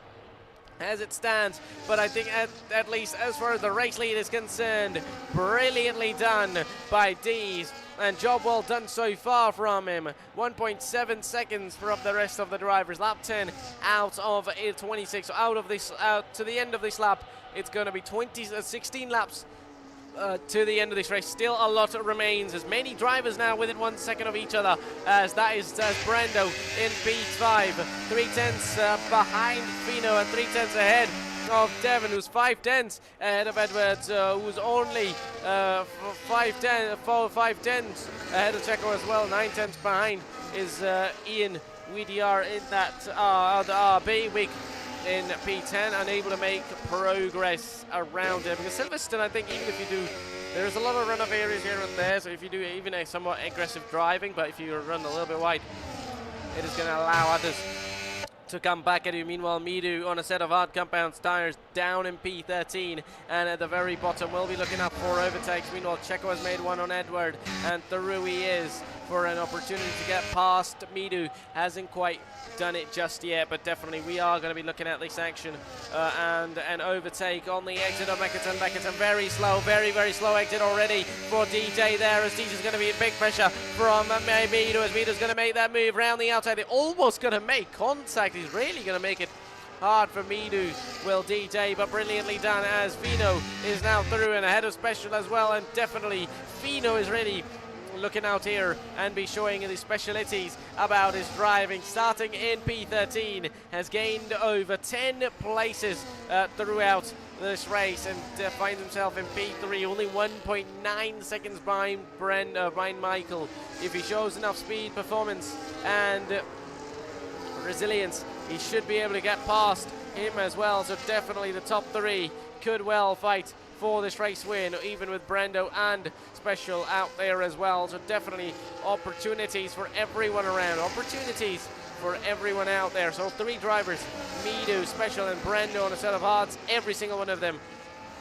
as it stands. But I think at least as far as the race lead is concerned, brilliantly done by Dees, and job well done so far from him. 1.7 seconds from the rest of the drivers. Lap 10 out of 26. Out to the end of this lap, it's going to be 16 laps to the end of this race. Still a lot remains, as many drivers now within 1 second of each other, as that is Brando in P5, 3/10 behind Fino and 3/10 ahead of Devin, who's 5/10 ahead of Edwards, who's only 5/10 ahead of Checo as well. 9/10 behind is Ian Widiar in that RB week in P10, unable to make progress around it, because Silverstone, I think, even if you do, there's a lot of run-off areas here and there, so if you do even a somewhat aggressive driving, but if you run a little bit wide, it is going to allow others to come back at you. Meanwhile, Midu on a set of hard compounds tires down in P13, and at the very bottom we'll be looking up for overtakes. Meanwhile, Checo has made one on Edward, and through he is for an opportunity to get past Midu. Hasn't quite done it just yet, but definitely we are going to be looking at this action and an overtake on the exit of Meckerton. Very slow, very slow exit already for DJ there, as DJ's going to be in big pressure from Midu, as Midu's going to make that move round the outside. They're almost going to make contact. He's really going to make it hard for Midu, will DJ, but brilliantly done, as Fino is now through and ahead of Special as well, and definitely Fino is really looking out here and be showing the specialities about his driving. Starting in P13, has gained over 10 places throughout this race, and finds himself in P3, only 1.9 seconds behind Michael. If he shows enough speed, performance, and resilience, he should be able to get past him as well. So definitely the top 3 could well fight for this race win, even with Brando and Special out there as well. So definitely opportunities for everyone around, opportunities for everyone out there. So 3 drivers, Midu, Special and Brando on a set of hards, every single one of them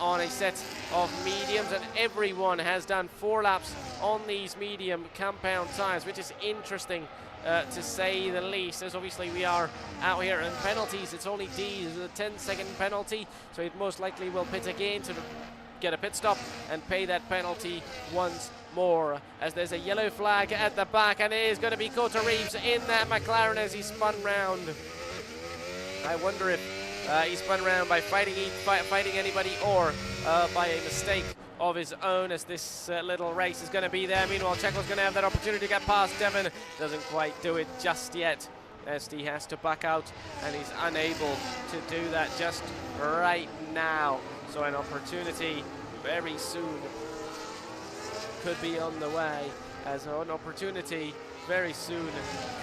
on a set of mediums, and everyone has done 4 laps on these medium compound tires, which is interesting to say the least, as obviously we are out here. And penalties, it's only D, a 10-second penalty, so it most likely will pit again to get a pit stop and pay that penalty once more, as there's a yellow flag at the back, and it is going to be Coulter Reeves in that McLaren as he spun round. I wonder if he spun round by fighting anybody, or by a mistake of his own, as this little race is going to be there. Meanwhile, Checo's going to have that opportunity to get past Devin. Doesn't quite do it just yet, as he has to back out, and he's unable to do that just right now. So an opportunity very soon could be on the way, as an opportunity very soon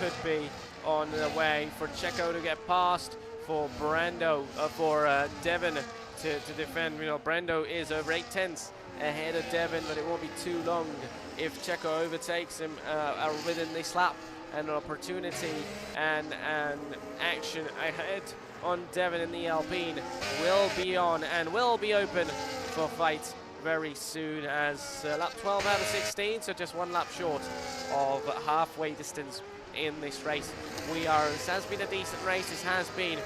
could be on the way for Checo to get past, for Brando, for Devin to defend. You know, Brando is over 8/10 ahead of Devin, but it won't be too long if Checo overtakes him within this lap. An opportunity and an action ahead on Devin in the Alpine will be on and will be open for fight very soon, as lap 12 out of 16, so just 1 lap short of halfway distance in this race. This has been a decent race. This has been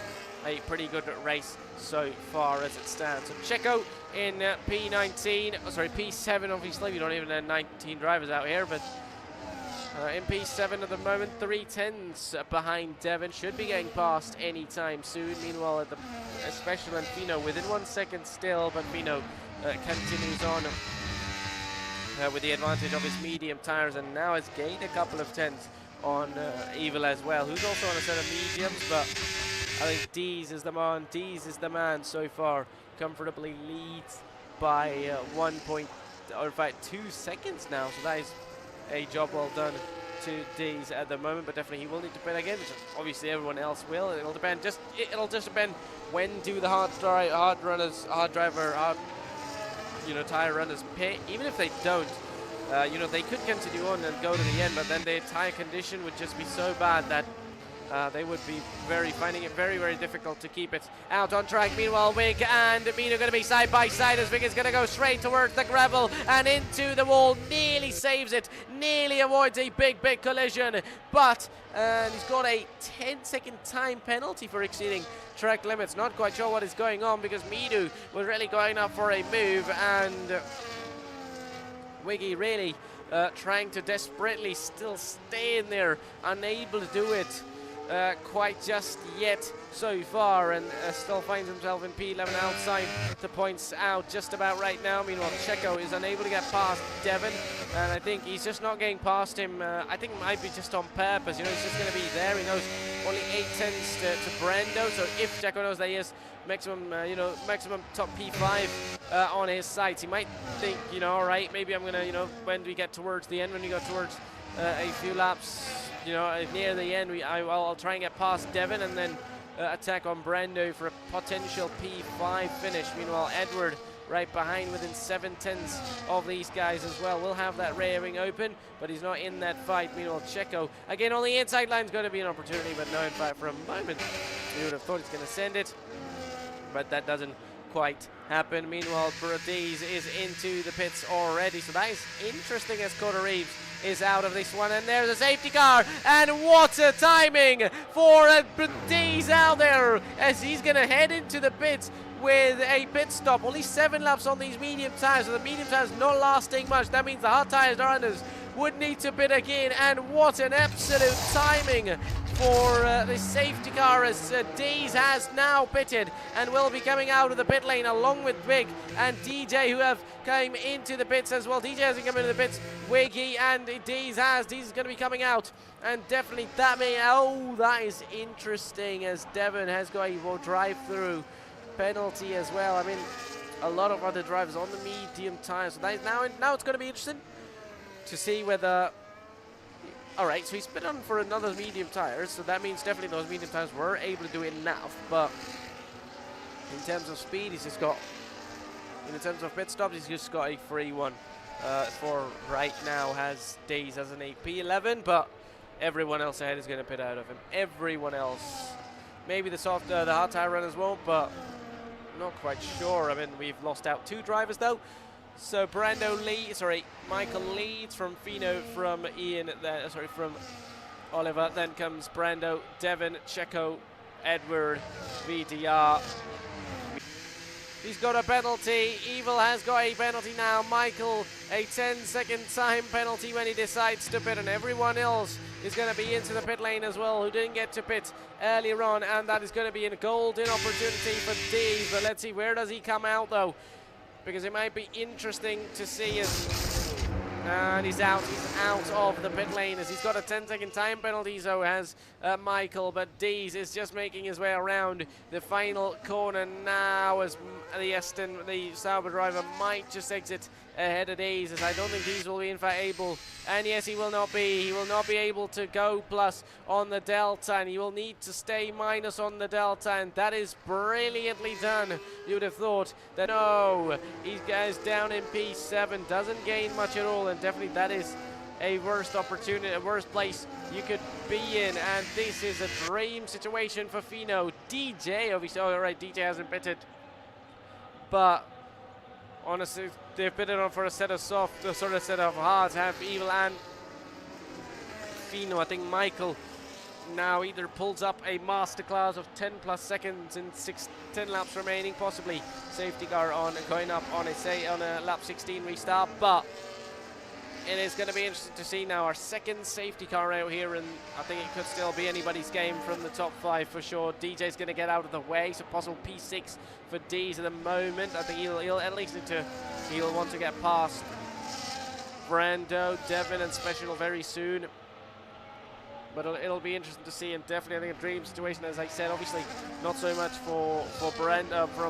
a pretty good race so far as it stands. So Checo in P7, obviously we don't even have 19 drivers out here, but in P7 at the moment, 3/10 behind Devin, should be getting past anytime soon. Meanwhile, at the Special and Fino within 1 second still, but Fino continues on with the advantage of his medium tires, and now has gained a couple of tenths on Evil as well, who's also on a set of mediums, but I think Dees is the man. Dees is the man so far. Comfortably leads by 1 point, or in fact 2 seconds now. So that is a job well done to Dees at the moment. But definitely he will need to pit again, which obviously everyone else will. It'll depend. It'll just depend when do the hard tire runners pit. Even if they don't, they could continue on and go to the end, but then their tire condition would just be so bad that they would be finding it very, very difficult to keep it out on track. Meanwhile, Wig and Mina are going to be side by side as Wig is going to go straight towards the gravel and into the wall. Nearly saves it, nearly avoids a big, big collision, but he's got a 10-second time penalty for exceeding track limits. Not quite sure what is going on because Midu was really going up for a move, and Wiggy really trying to desperately still stay in there, unable to do it quite just yet so far, and still finds himself in P11 outside the points out just about right now. Meanwhile, Checo is unable to get past Devon, and I think he's just not getting past him. I think it might be just on purpose. He's just going to be there. He knows only 8 tenths to Brando, so if Checo knows that he is maximum top P5 on his sights, he might think, all right, maybe I'm gonna, when we get towards the end, when we go towards a few laps, near the end, I'll try and get past Devon and then attack on Brando for a potential P5 finish. Meanwhile, Edward right behind within 7 tenths of these guys as well. We'll have that rear wing open, but he's not in that fight. Meanwhile, Checo, again, on the inside line is going to be an opportunity, but no, in fact, for a moment, you would have thought he's going to send it, but that doesn't quite happen. Meanwhile, Bradiz is into the pits already, so that is interesting as Coda Reeves is out of this one, and there's a safety car, and what a timing for Bradiz out there as he's going to head into the pits with a pit stop. Only 7 laps on these medium tires, so the medium tires not lasting much. That means the hard tires runners would need to pit again, and what an absolute timing for the safety car as Dees has now pitted and will be coming out of the pit lane along with Wig and DJ, who have came into the pits as well. DJ hasn't come into the pits, Wiggy and Dees has. Dees is going to be coming out, and definitely that is interesting as Devon has got a drive-through penalty as well. I mean, a lot of other drivers on the medium tires, so that is now it's going to be interesting to see whether. Alright, so he's been on for another medium tires, so that means definitely those medium tires were able to do enough, but in terms of speed, he's just got, in terms of pit stops, he's just got a free one for right now. Has Dees as an AP11, but everyone else ahead is going to pit out of him. Everyone else. Maybe the hard tire runners won't, but not quite sure. I mean, we've lost out 2 drivers though. So Michael leads from Fino, from Ian, from Oliver. Then comes Brando, Devon, Checo, Edward, VDR. He's got a penalty. Evil has got a penalty now. Michael, a 10-second time penalty when he decides to pit, and everyone else is going to be into the pit lane as well, who didn't get to pit earlier on, and that is going to be a golden opportunity for Dees. But let's see, where does he come out though? Because it might be interesting to see and he's out of the pit lane as he's got a 10-second time penalty, so has Michael, but Dees is just making his way around the final corner now as the Sauber driver might just exit ahead of Dees, as I don't think Dees will be in fact able, and yes, he will not be able to go plus on the delta, and he will need to stay minus on the delta, and that is brilliantly done. You would have thought that no, he goes down in P7, doesn't gain much at all, and definitely that is a worst opportunity, a worst place you could be in, and this is a dream situation for Fino. DJ, obviously, alright, DJ hasn't pitted, but honestly, they've pitted on for a set of soft, sort of set of hards, have Evil and Fino. I think Michael now either pulls up a masterclass of 10 plus seconds in 10 laps remaining, possibly safety car on, going up on a lap 16 restart, but it is going to be interesting to see now our second safety car out here, and I think it could still be anybody's game from the top 5 for sure. DJ's going to get out of the way, so possible P6 for Dees at the moment. I think he'll at least he'll want to get past Brando, Devon and Special very soon. But it'll be interesting to see, and definitely I think a dream situation, as I said. Obviously not so much for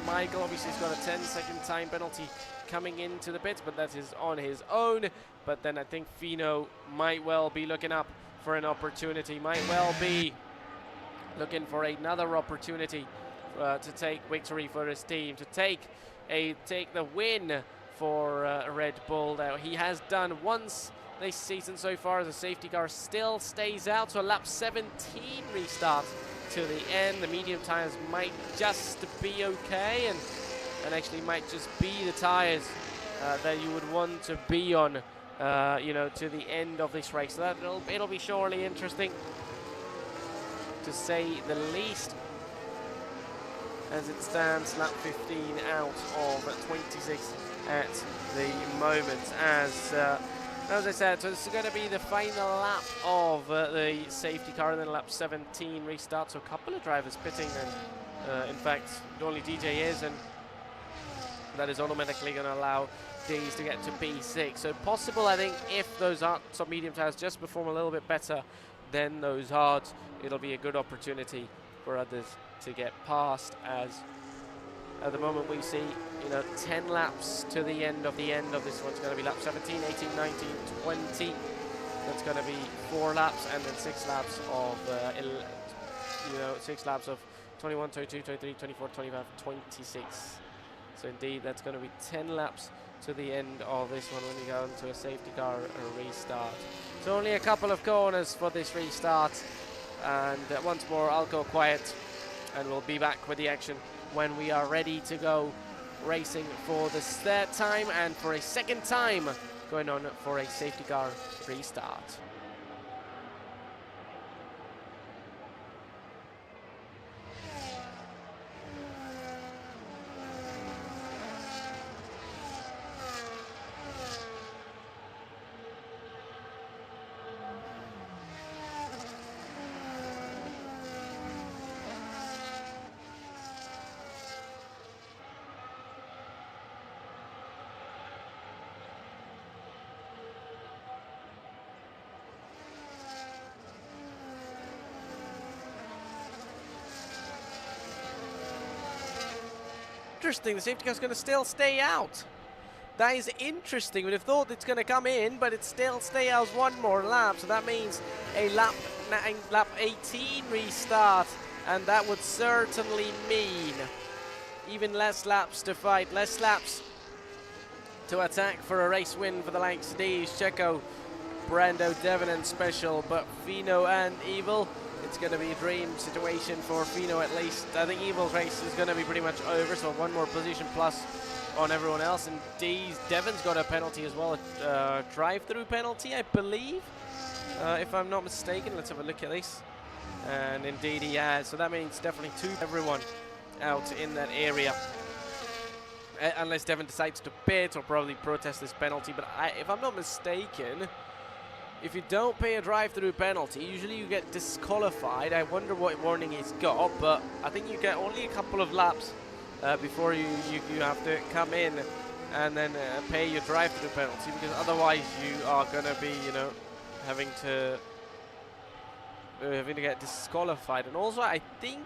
Michael. Obviously he's got a 10-second time penalty coming into the pits, but that is on his own. But then I think Fino might well be looking up for an opportunity, might well be looking for another opportunity to take victory for his team, to take the win for Red Bull. Now he has done once this season so far as a safety car, still stays out, so a lap 17 restart to the end. The medium tires might just be okay, and actually might just be the tires that you would want to be on, you know, to the end of this race. So it'll be surely interesting, to say the least. As it stands, lap 15 out of 26 at the moment. As I said, so this is going to be the final lap of the safety car, and then lap 17 restart. So a couple of drivers pitting, and in fact, only DJ is, and that is automatically going to allow D's to get to P6. So possible, I think, if those top medium tires just perform a little bit better than those hards, it'll be a good opportunity for others to get past, as at the moment we see, you know, 10 laps to the end of this one's going to be lap 17, 18, 19, 20. That's going to be 4 laps, and then 6 laps of, 6 laps of 21, 22, 23, 24, 25, 26. So indeed, that's going to be 10 laps to the end of this one when you go into a safety car restart. So only a couple of corners for this restart, and once more I'll go quiet, and we'll be back with the action when we are ready to go racing for the third time and for a second time going on for a safety car restart. Interesting, the safety car is going to still stay out. That is interesting. We'd have thought it's going to come in, but it still stay out one more lap. So that means a lap 18 restart, and that would certainly mean even less laps to fight, less laps to attack for a race win for the likes of D's, Checo, Brando, Devon, and Special. But Fino and Evil, it's going to be a dream situation for Fino at least. I think Evil's race is going to be pretty much over, so one more position plus on everyone else. And Devon's got a penalty as well, a drive-through penalty, I believe, if I'm not mistaken. Let's have a look at this. And indeed he has. So that means definitely everyone out in that area. Unless Devon decides to pit or probably protest this penalty. But if I'm not mistaken, if you don't pay a drive-through penalty, usually you get disqualified. I wonder what warning he's got, but I think you get only a couple of laps before you have to come in and then pay your drive-through penalty, because otherwise you are going to be, you know, having to get disqualified. And also, I think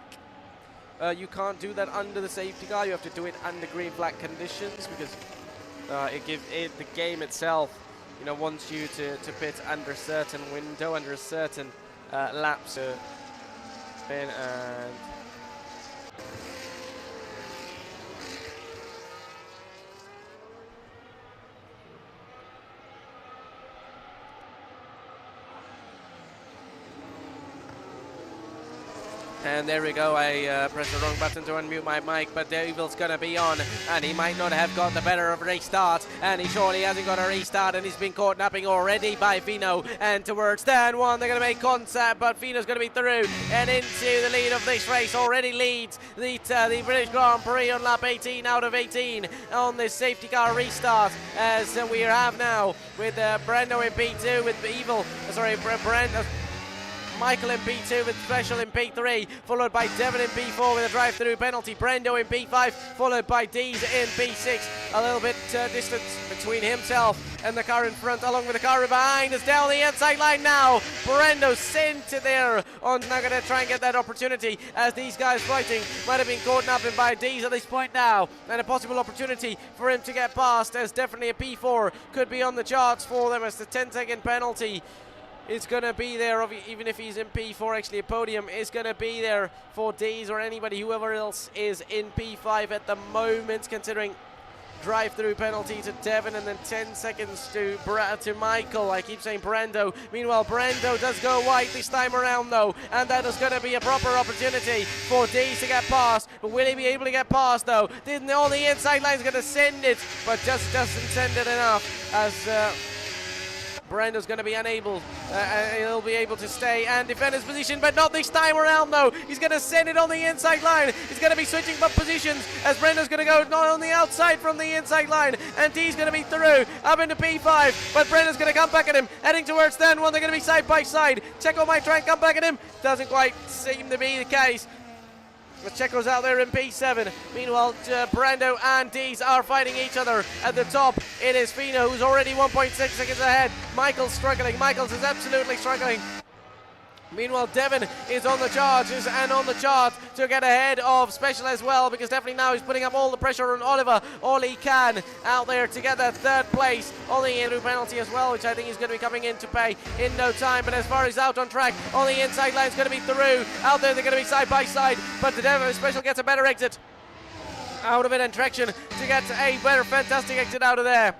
you can't do that under the safety car. You have to do it under green flag conditions, because the game itself, you know, wants you to pit under a certain window, under a certain lap. So, and And there we go, I pressed the wrong button to unmute my mic, but the Evil's gonna be on, and he might not have got the better of a restart, and he surely hasn't got a restart, and he's been caught napping already by Fino, and towards turn one, they're gonna make contact, but Fino's gonna be through, and into the lead of this race, already leads the British Grand Prix on lap 18 out of 18 on this safety car restart, as we have now with Brando in P2, with Evil, Michael in P2 with Special in P3, followed by Devon in P4 with a drive-through penalty. Brendo in P5, followed by Dees in P6. A little bit distance between himself and the car in front, along with the car behind. Is down the inside line now. Brendo sent it there. On's now going to try and get that opportunity as these guys fighting. Might have been caught up in by Dees at this point now. And a possible opportunity for him to get past, as definitely a P4 could be on the charts for them, as the 10-second penalty is going to be there. Even if he's in P4, actually a podium is going to be there for Dees or anybody, whoever else is in P5 at the moment, considering drive-through penalty to Devon and then 10 seconds to Michael. I keep saying Brando. Meanwhile, Brando does go white this time around though, and that is going to be a proper opportunity for Dees to get past. But will he be able to get past though? Didn't on the inside line is going to send it, but just doesn't send it enough, as Brando's going to be unable. He'll be able to stay and defend his position, but not this time around though. He's going to send it on the inside line. He's going to be switching positions, as Brando's going to go not on the outside from the inside line, and D's going to be through up into P5, but Brando's going to come back at him, heading towards turn one. They're going to be side by side. Checo might try and come back at him. Doesn't quite seem to be the case. Checo's out there in P7. Meanwhile, Brando and Dees are fighting each other at the top. It is Fino who's already 1.6 seconds ahead. Michael's struggling. Michael's is absolutely struggling. Meanwhile, Devon is on the charges and on the chart to get ahead of Special as well, because definitely now he's putting up all the pressure on Oliver, all he can out there to get that third place on the in-through penalty as well, which I think he's going to be coming in to pay in no time. But as far as out on track, on the inside line is going to be through. Out there, they're going to be side by side, but the Devon Special gets a better exit out of it, and traction to get a better, fantastic exit out of there.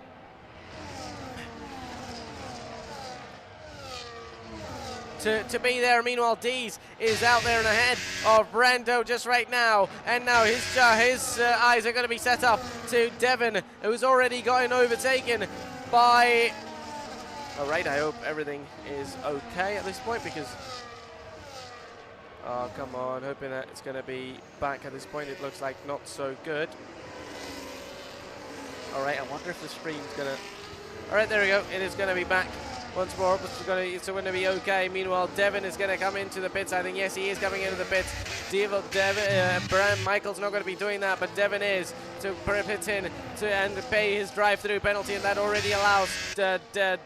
To be there. Meanwhile, Dees is out there and ahead of Brando just right now, and now his eyes are going to be set up to Devon, who's already gotten overtaken by... Alright, I hope everything is okay at this point, because... Oh, come on, hoping that it's going to be back at this point. It looks like not so good. Alright, I wonder if the screen's going to... Alright, there we go. It is going to be back once more, but it's going to be okay. Meanwhile, Devon is going to come into the pits. I think, yes, he is coming into the pits. Michael's not going to be doing that, but Devon is to pit in and pay his drive-through penalty, and that already allows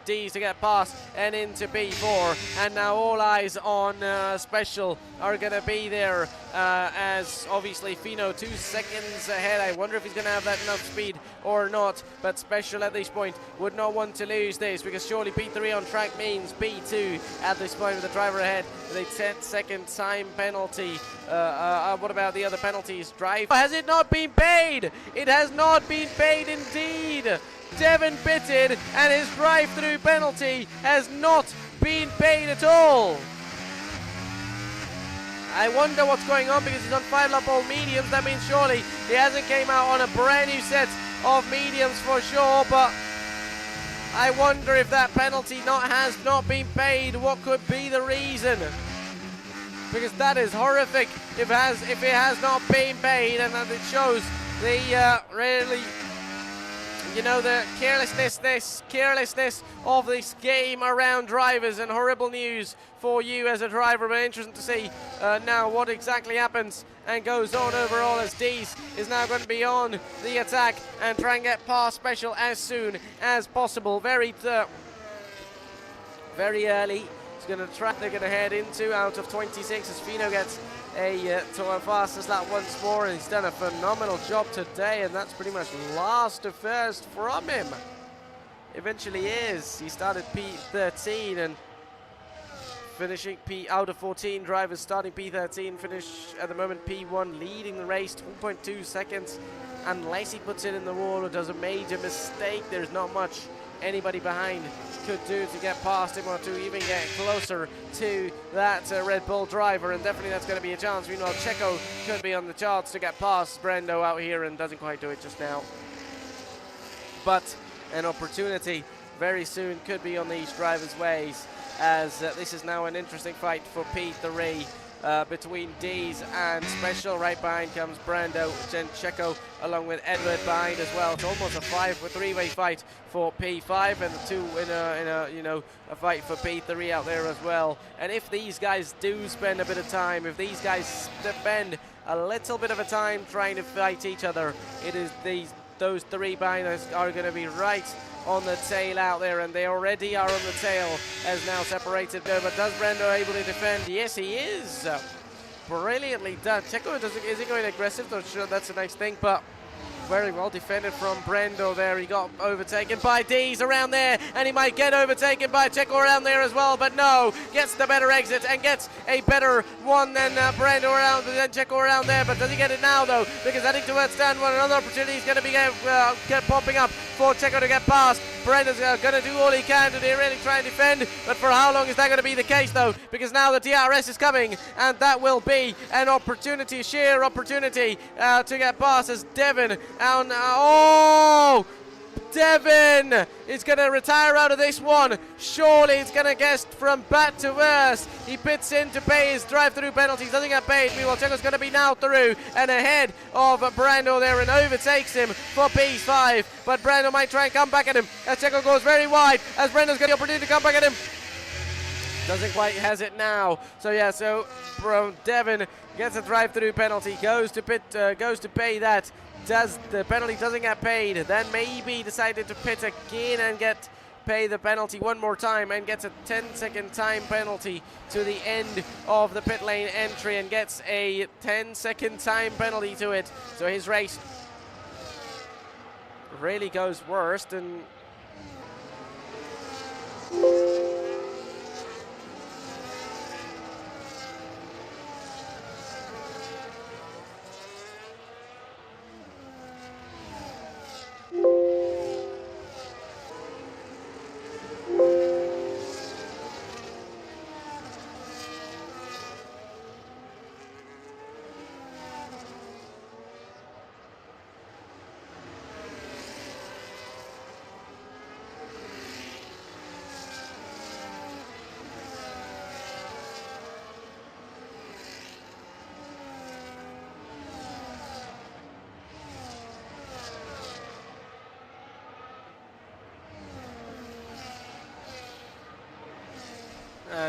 Dees to get past and into P4. And now all eyes on Special are going to be there, as obviously Fino 2 seconds ahead. I wonder if he's going to have that enough speed or not, but Special at this point would not want to lose this, because surely P3 on track means P2 at this point with the driver ahead with a 10-second time penalty. What about the other penalties? Has it not been paid? It has not been paid indeed. Devon pitted and his drive-through penalty has not been paid at all. I wonder what's going on, because he's on 5-lap all mediums. That means surely he hasn't came out on a brand new set of mediums for sure, but I wonder if that penalty has not been paid. What could be the reason? Because that is horrific if it has not been paid, and that it shows the really, you know, the carelessness of this game around drivers, and horrible news for you as a driver. But interesting to see now what exactly happens and goes on overall, as Dees is now going to be on the attack and try and get past Special as soon as possible. Very early. They're going to head into out of 26 as Fino gets a fastest lap once more, and he's done a phenomenal job today, and that's pretty much last to first from him. Eventually is. He started P13 and finishing out of 14 drivers starting P13, finish at the moment P1, leading the race 2.2 seconds. Unless he puts it in the wall or does a major mistake, there's not much anybody behind could do to get past him or to even get closer to that Red Bull driver, and definitely that's going to be a chance. Meanwhile, Checo could be on the charts to get past Brando out here and doesn't quite do it just now. But an opportunity very soon could be on these drivers' ways, as this is now an interesting fight for P3 between D's and Special. Right behind comes Brando, then Checo along with Edward behind as well. It's almost a 3-way fight for P5 and the 2 in a fight for P3 out there as well. And if these guys do spend a bit of time, if these guys spend a little bit of a time trying to fight each other, it is those 3 behind us are going to be right on the tail out there, and they already are on the tail as now separated go. But does Brando able to defend? Yes, he is. Brilliantly done. Checo, is he going aggressive? Not sure, that's a nice thing, but very well defended from Brando there. He got overtaken by D's around there, and he might get overtaken by Checo around there as well, but no, gets the better exit and gets a better one than Brando around, than Checo around there. But does he get it now though? Because heading towards stand one, another opportunity is going to be get popping up for Checo to get past. Brando's going to do all he can to really try and defend, but for how long is that going to be the case though? Because now the DRS is coming, and that will be an opportunity, sheer opportunity to get past as Devon. And Devon is going to retire out of this one. Surely it's going to get from bad to worse. He pits in to pay his drive-through penalties, doesn't get paid. Meanwhile, Checo's going to be now through and ahead of Brando there and overtakes him for P5. But Brando might try and come back at him as Checo goes very wide, as Brando's got the opportunity to come back at him. Doesn't quite has it now. So yeah, Devon gets a drive-through penalty, goes to pay that. The penalty doesn't get paid, then maybe decided to pit again and pay the penalty one more time, and gets a 10-second time penalty to the end of the pit lane entry and gets a 10-second time penalty to it. So his race really goes worst, and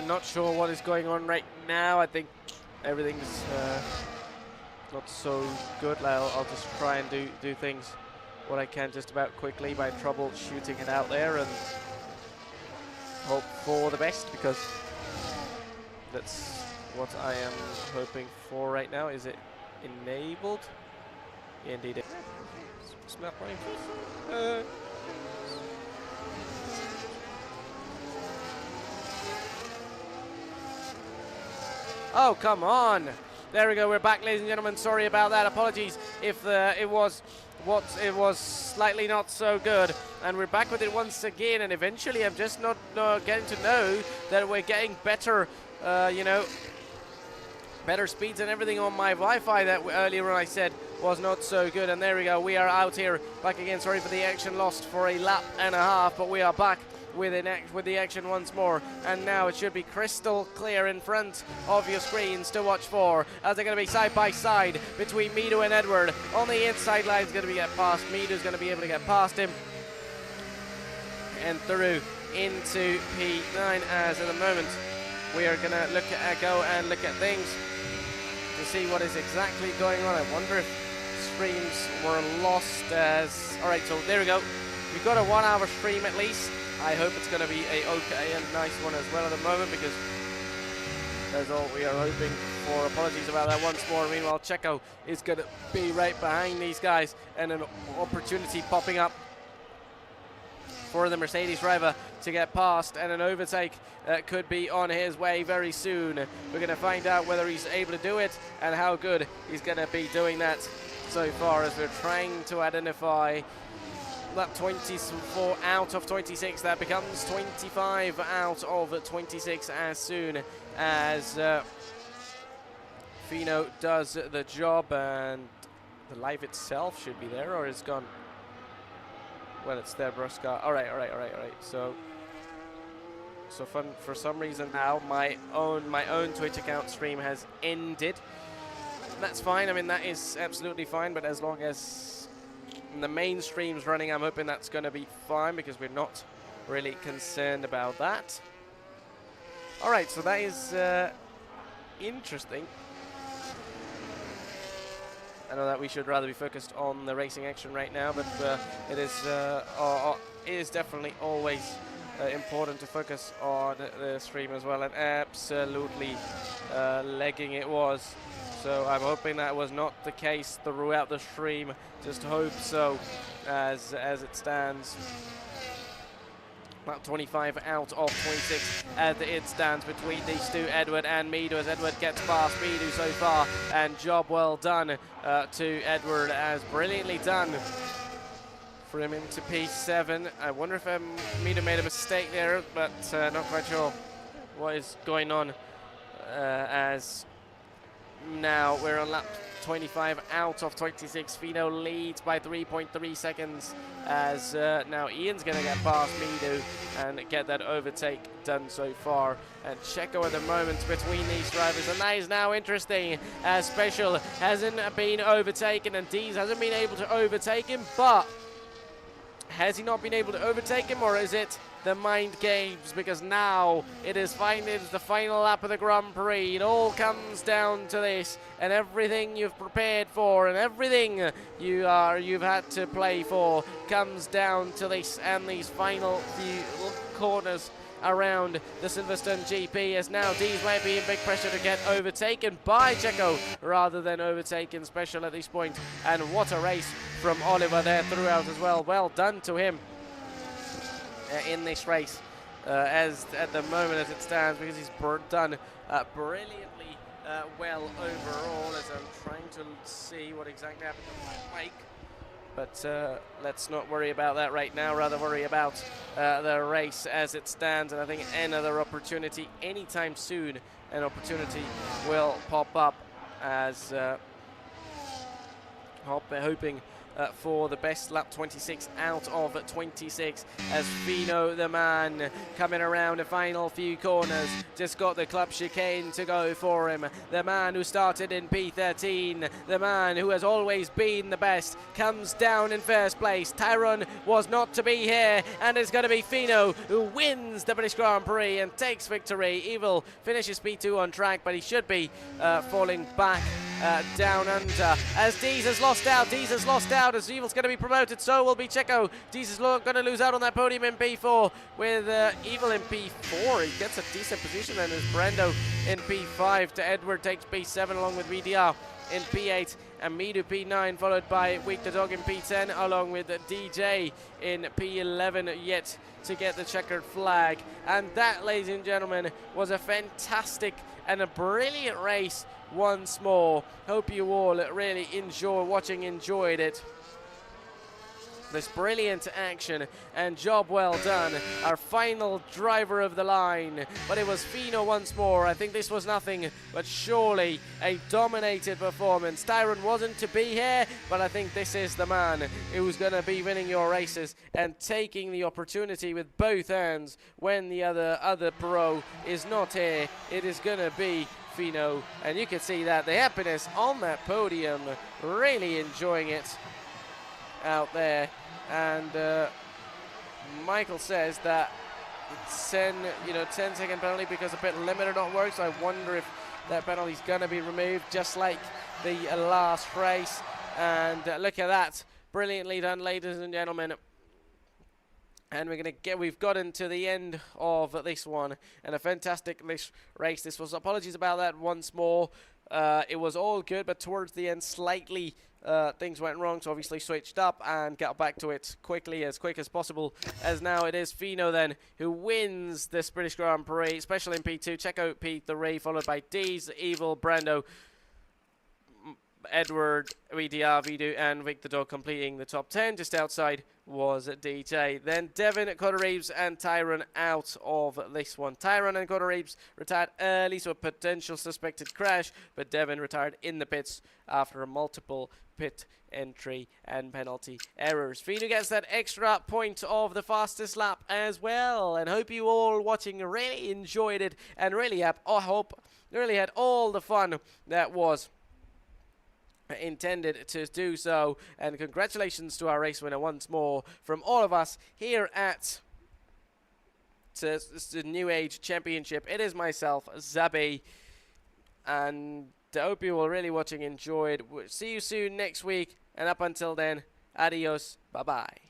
not sure what is going on right now. I think everything's not so good. I'll just try and do things what I can just about quickly by troubleshooting it out there and hope for the best, because that's what I am hoping for right now. Is it enabled? Indeed it is. Oh, come on. There we go. We're back, ladies and gentlemen. Sorry about that. Apologies if it was slightly not so good. And we're back with it once again. And eventually, I'm just not getting to know that we're getting better, better speeds and everything on my Wi-Fi that earlier on I said was not so good. And there we go. We are out here back again. Sorry for the action lost for a lap and a half, but we are back with the action once more, and now it should be crystal clear in front of your screens to watch for, as they're going to be side by side between Mido and Edward. On the inside line is going to be get past. Mido's going to be able to get past him and through into P9, as at the moment we are going to go and look at things to see what is exactly going on. I wonder if streams were lost as... Alright, so there we go. We've got a 1 hour stream at least. I hope it's going to be a okay and nice one as well at the moment, because that's all we are hoping for. Apologies about that once more. Meanwhile, Checo is going to be right behind these guys, and an opportunity popping up for the Mercedes driver to get past, and an overtake could be on his way very soon. We're going to find out whether he's able to do it and how good he's going to be doing that so far, as we're trying to identify that 24 out of 26, that becomes 25 out of 26 as soon as Fino does the job. And the live itself should be there, or is gone? Well, it's there, Brusca. All right. So So for some reason now, my own Twitch account stream has ended. That's fine. I mean, that is absolutely fine. But as long as the main stream's running, I'm hoping that's going to be fine because we're not really concerned about that. All right, so that is interesting. I know that we should rather be focused on the racing action right now, but it is definitely always important to focus on the stream as well, and absolutely legging it was. So I'm hoping that was not the case throughout the stream. Just hope so, as it stands. About 25 out of 26 as it stands between these two, Edward and Mido, as Edward gets past Mido so far, and job well done to Edward, as brilliantly done for him into P7. I wonder if Mido made a mistake there, but not quite sure what is going on, as now we're on lap 25 out of 26. Fino leads by 3.3 seconds, as now Ian's going to get past Mido and get that overtake done so far. And Checo at the moment between these drivers, and that is now interesting, as Special hasn't been overtaken and Dees hasn't been able to overtake him. But has he not been able to overtake him, or is it the mind games? Because now it is the final lap of the Grand Prix. It all comes down to this, and everything you've prepared for and everything you've had to play for comes down to this and these final few corners around the Silverstone GP, as now Dees might be in big pressure to get overtaken by Checo rather than overtaken Special at this point. And what a race from Oliver there throughout as well. Well done to him in this race, as at the moment as it stands, because he's done brilliantly well overall, as I'm trying to see what exactly happened to my mic. But let's not worry about that right now, rather worry about the race as it stands. And I think another opportunity anytime soon, an opportunity will pop up, as hoping for the best lap 26 out of 26, as Fino the man coming around the final few corners, just got the club chicane to go for him. The man who started in P13, the man who has always been the best, comes down in first place. Tyrone was not to be here, and it's going to be Fino who wins the British Grand Prix and takes victory. Evil finishes P2 on track, but he should be falling back down under, as Dees has lost out. As Evil's going to be promoted, so will be Checo. Dees is going to lose out on that podium in P4, with Evil in P4. He gets a decent position, and as Brando in P5 to Edward takes P7 along with VDR in P8, and Mido P9, followed by Weak the Dog in P10, along with DJ in P11, yet to get the checkered flag. And that, ladies and gentlemen, was a fantastic and a brilliant race once more. Hope you all really enjoyed it. This brilliant action and job well done. Our final driver of the line, but it was Fino once more. I think this was nothing but surely a dominated performance. Tyrone wasn't to be here, but I think this is the man who's going to be winning your races and taking the opportunity with both hands when the other pro is not here. It is going to be Fino, and you can see that the happiness on that podium, really enjoying it out there. And Michael says that 10-second penalty because a pit limiter not work, so I wonder if that penalty is going to be removed, just like the last race. And look at that, brilliantly done, ladies and gentlemen. And we've gotten to the end of this one, and a fantastic race this was. Apologies about that once more. It was all good, but towards the end slightly things went wrong, so obviously switched up and got back to it as quick as possible, as now it is Fino then who wins this British Grand Prix, especially in P2, Checo P3, followed by Dees, Evil, Brando, Edward, VDR, Vidu, and Victor Dog completing the top 10. Just outside was DJ. Then Devin, Connor Reeves, and Tyron out of this one. Tyron and Connor Reeves retired early, so a potential suspected crash, but Devin retired in the pits after a multiple pit entry and penalty errors. Vidu gets that extra point of the fastest lap as well, and hope you all watching really enjoyed it and really had all the fun that was intended to do so. And congratulations to our race winner once more from all of us here at the New Age Championship. It is myself, Zabi, and I hope you all really watching enjoyed. We'll see you soon next week, and up until then, adios, bye bye.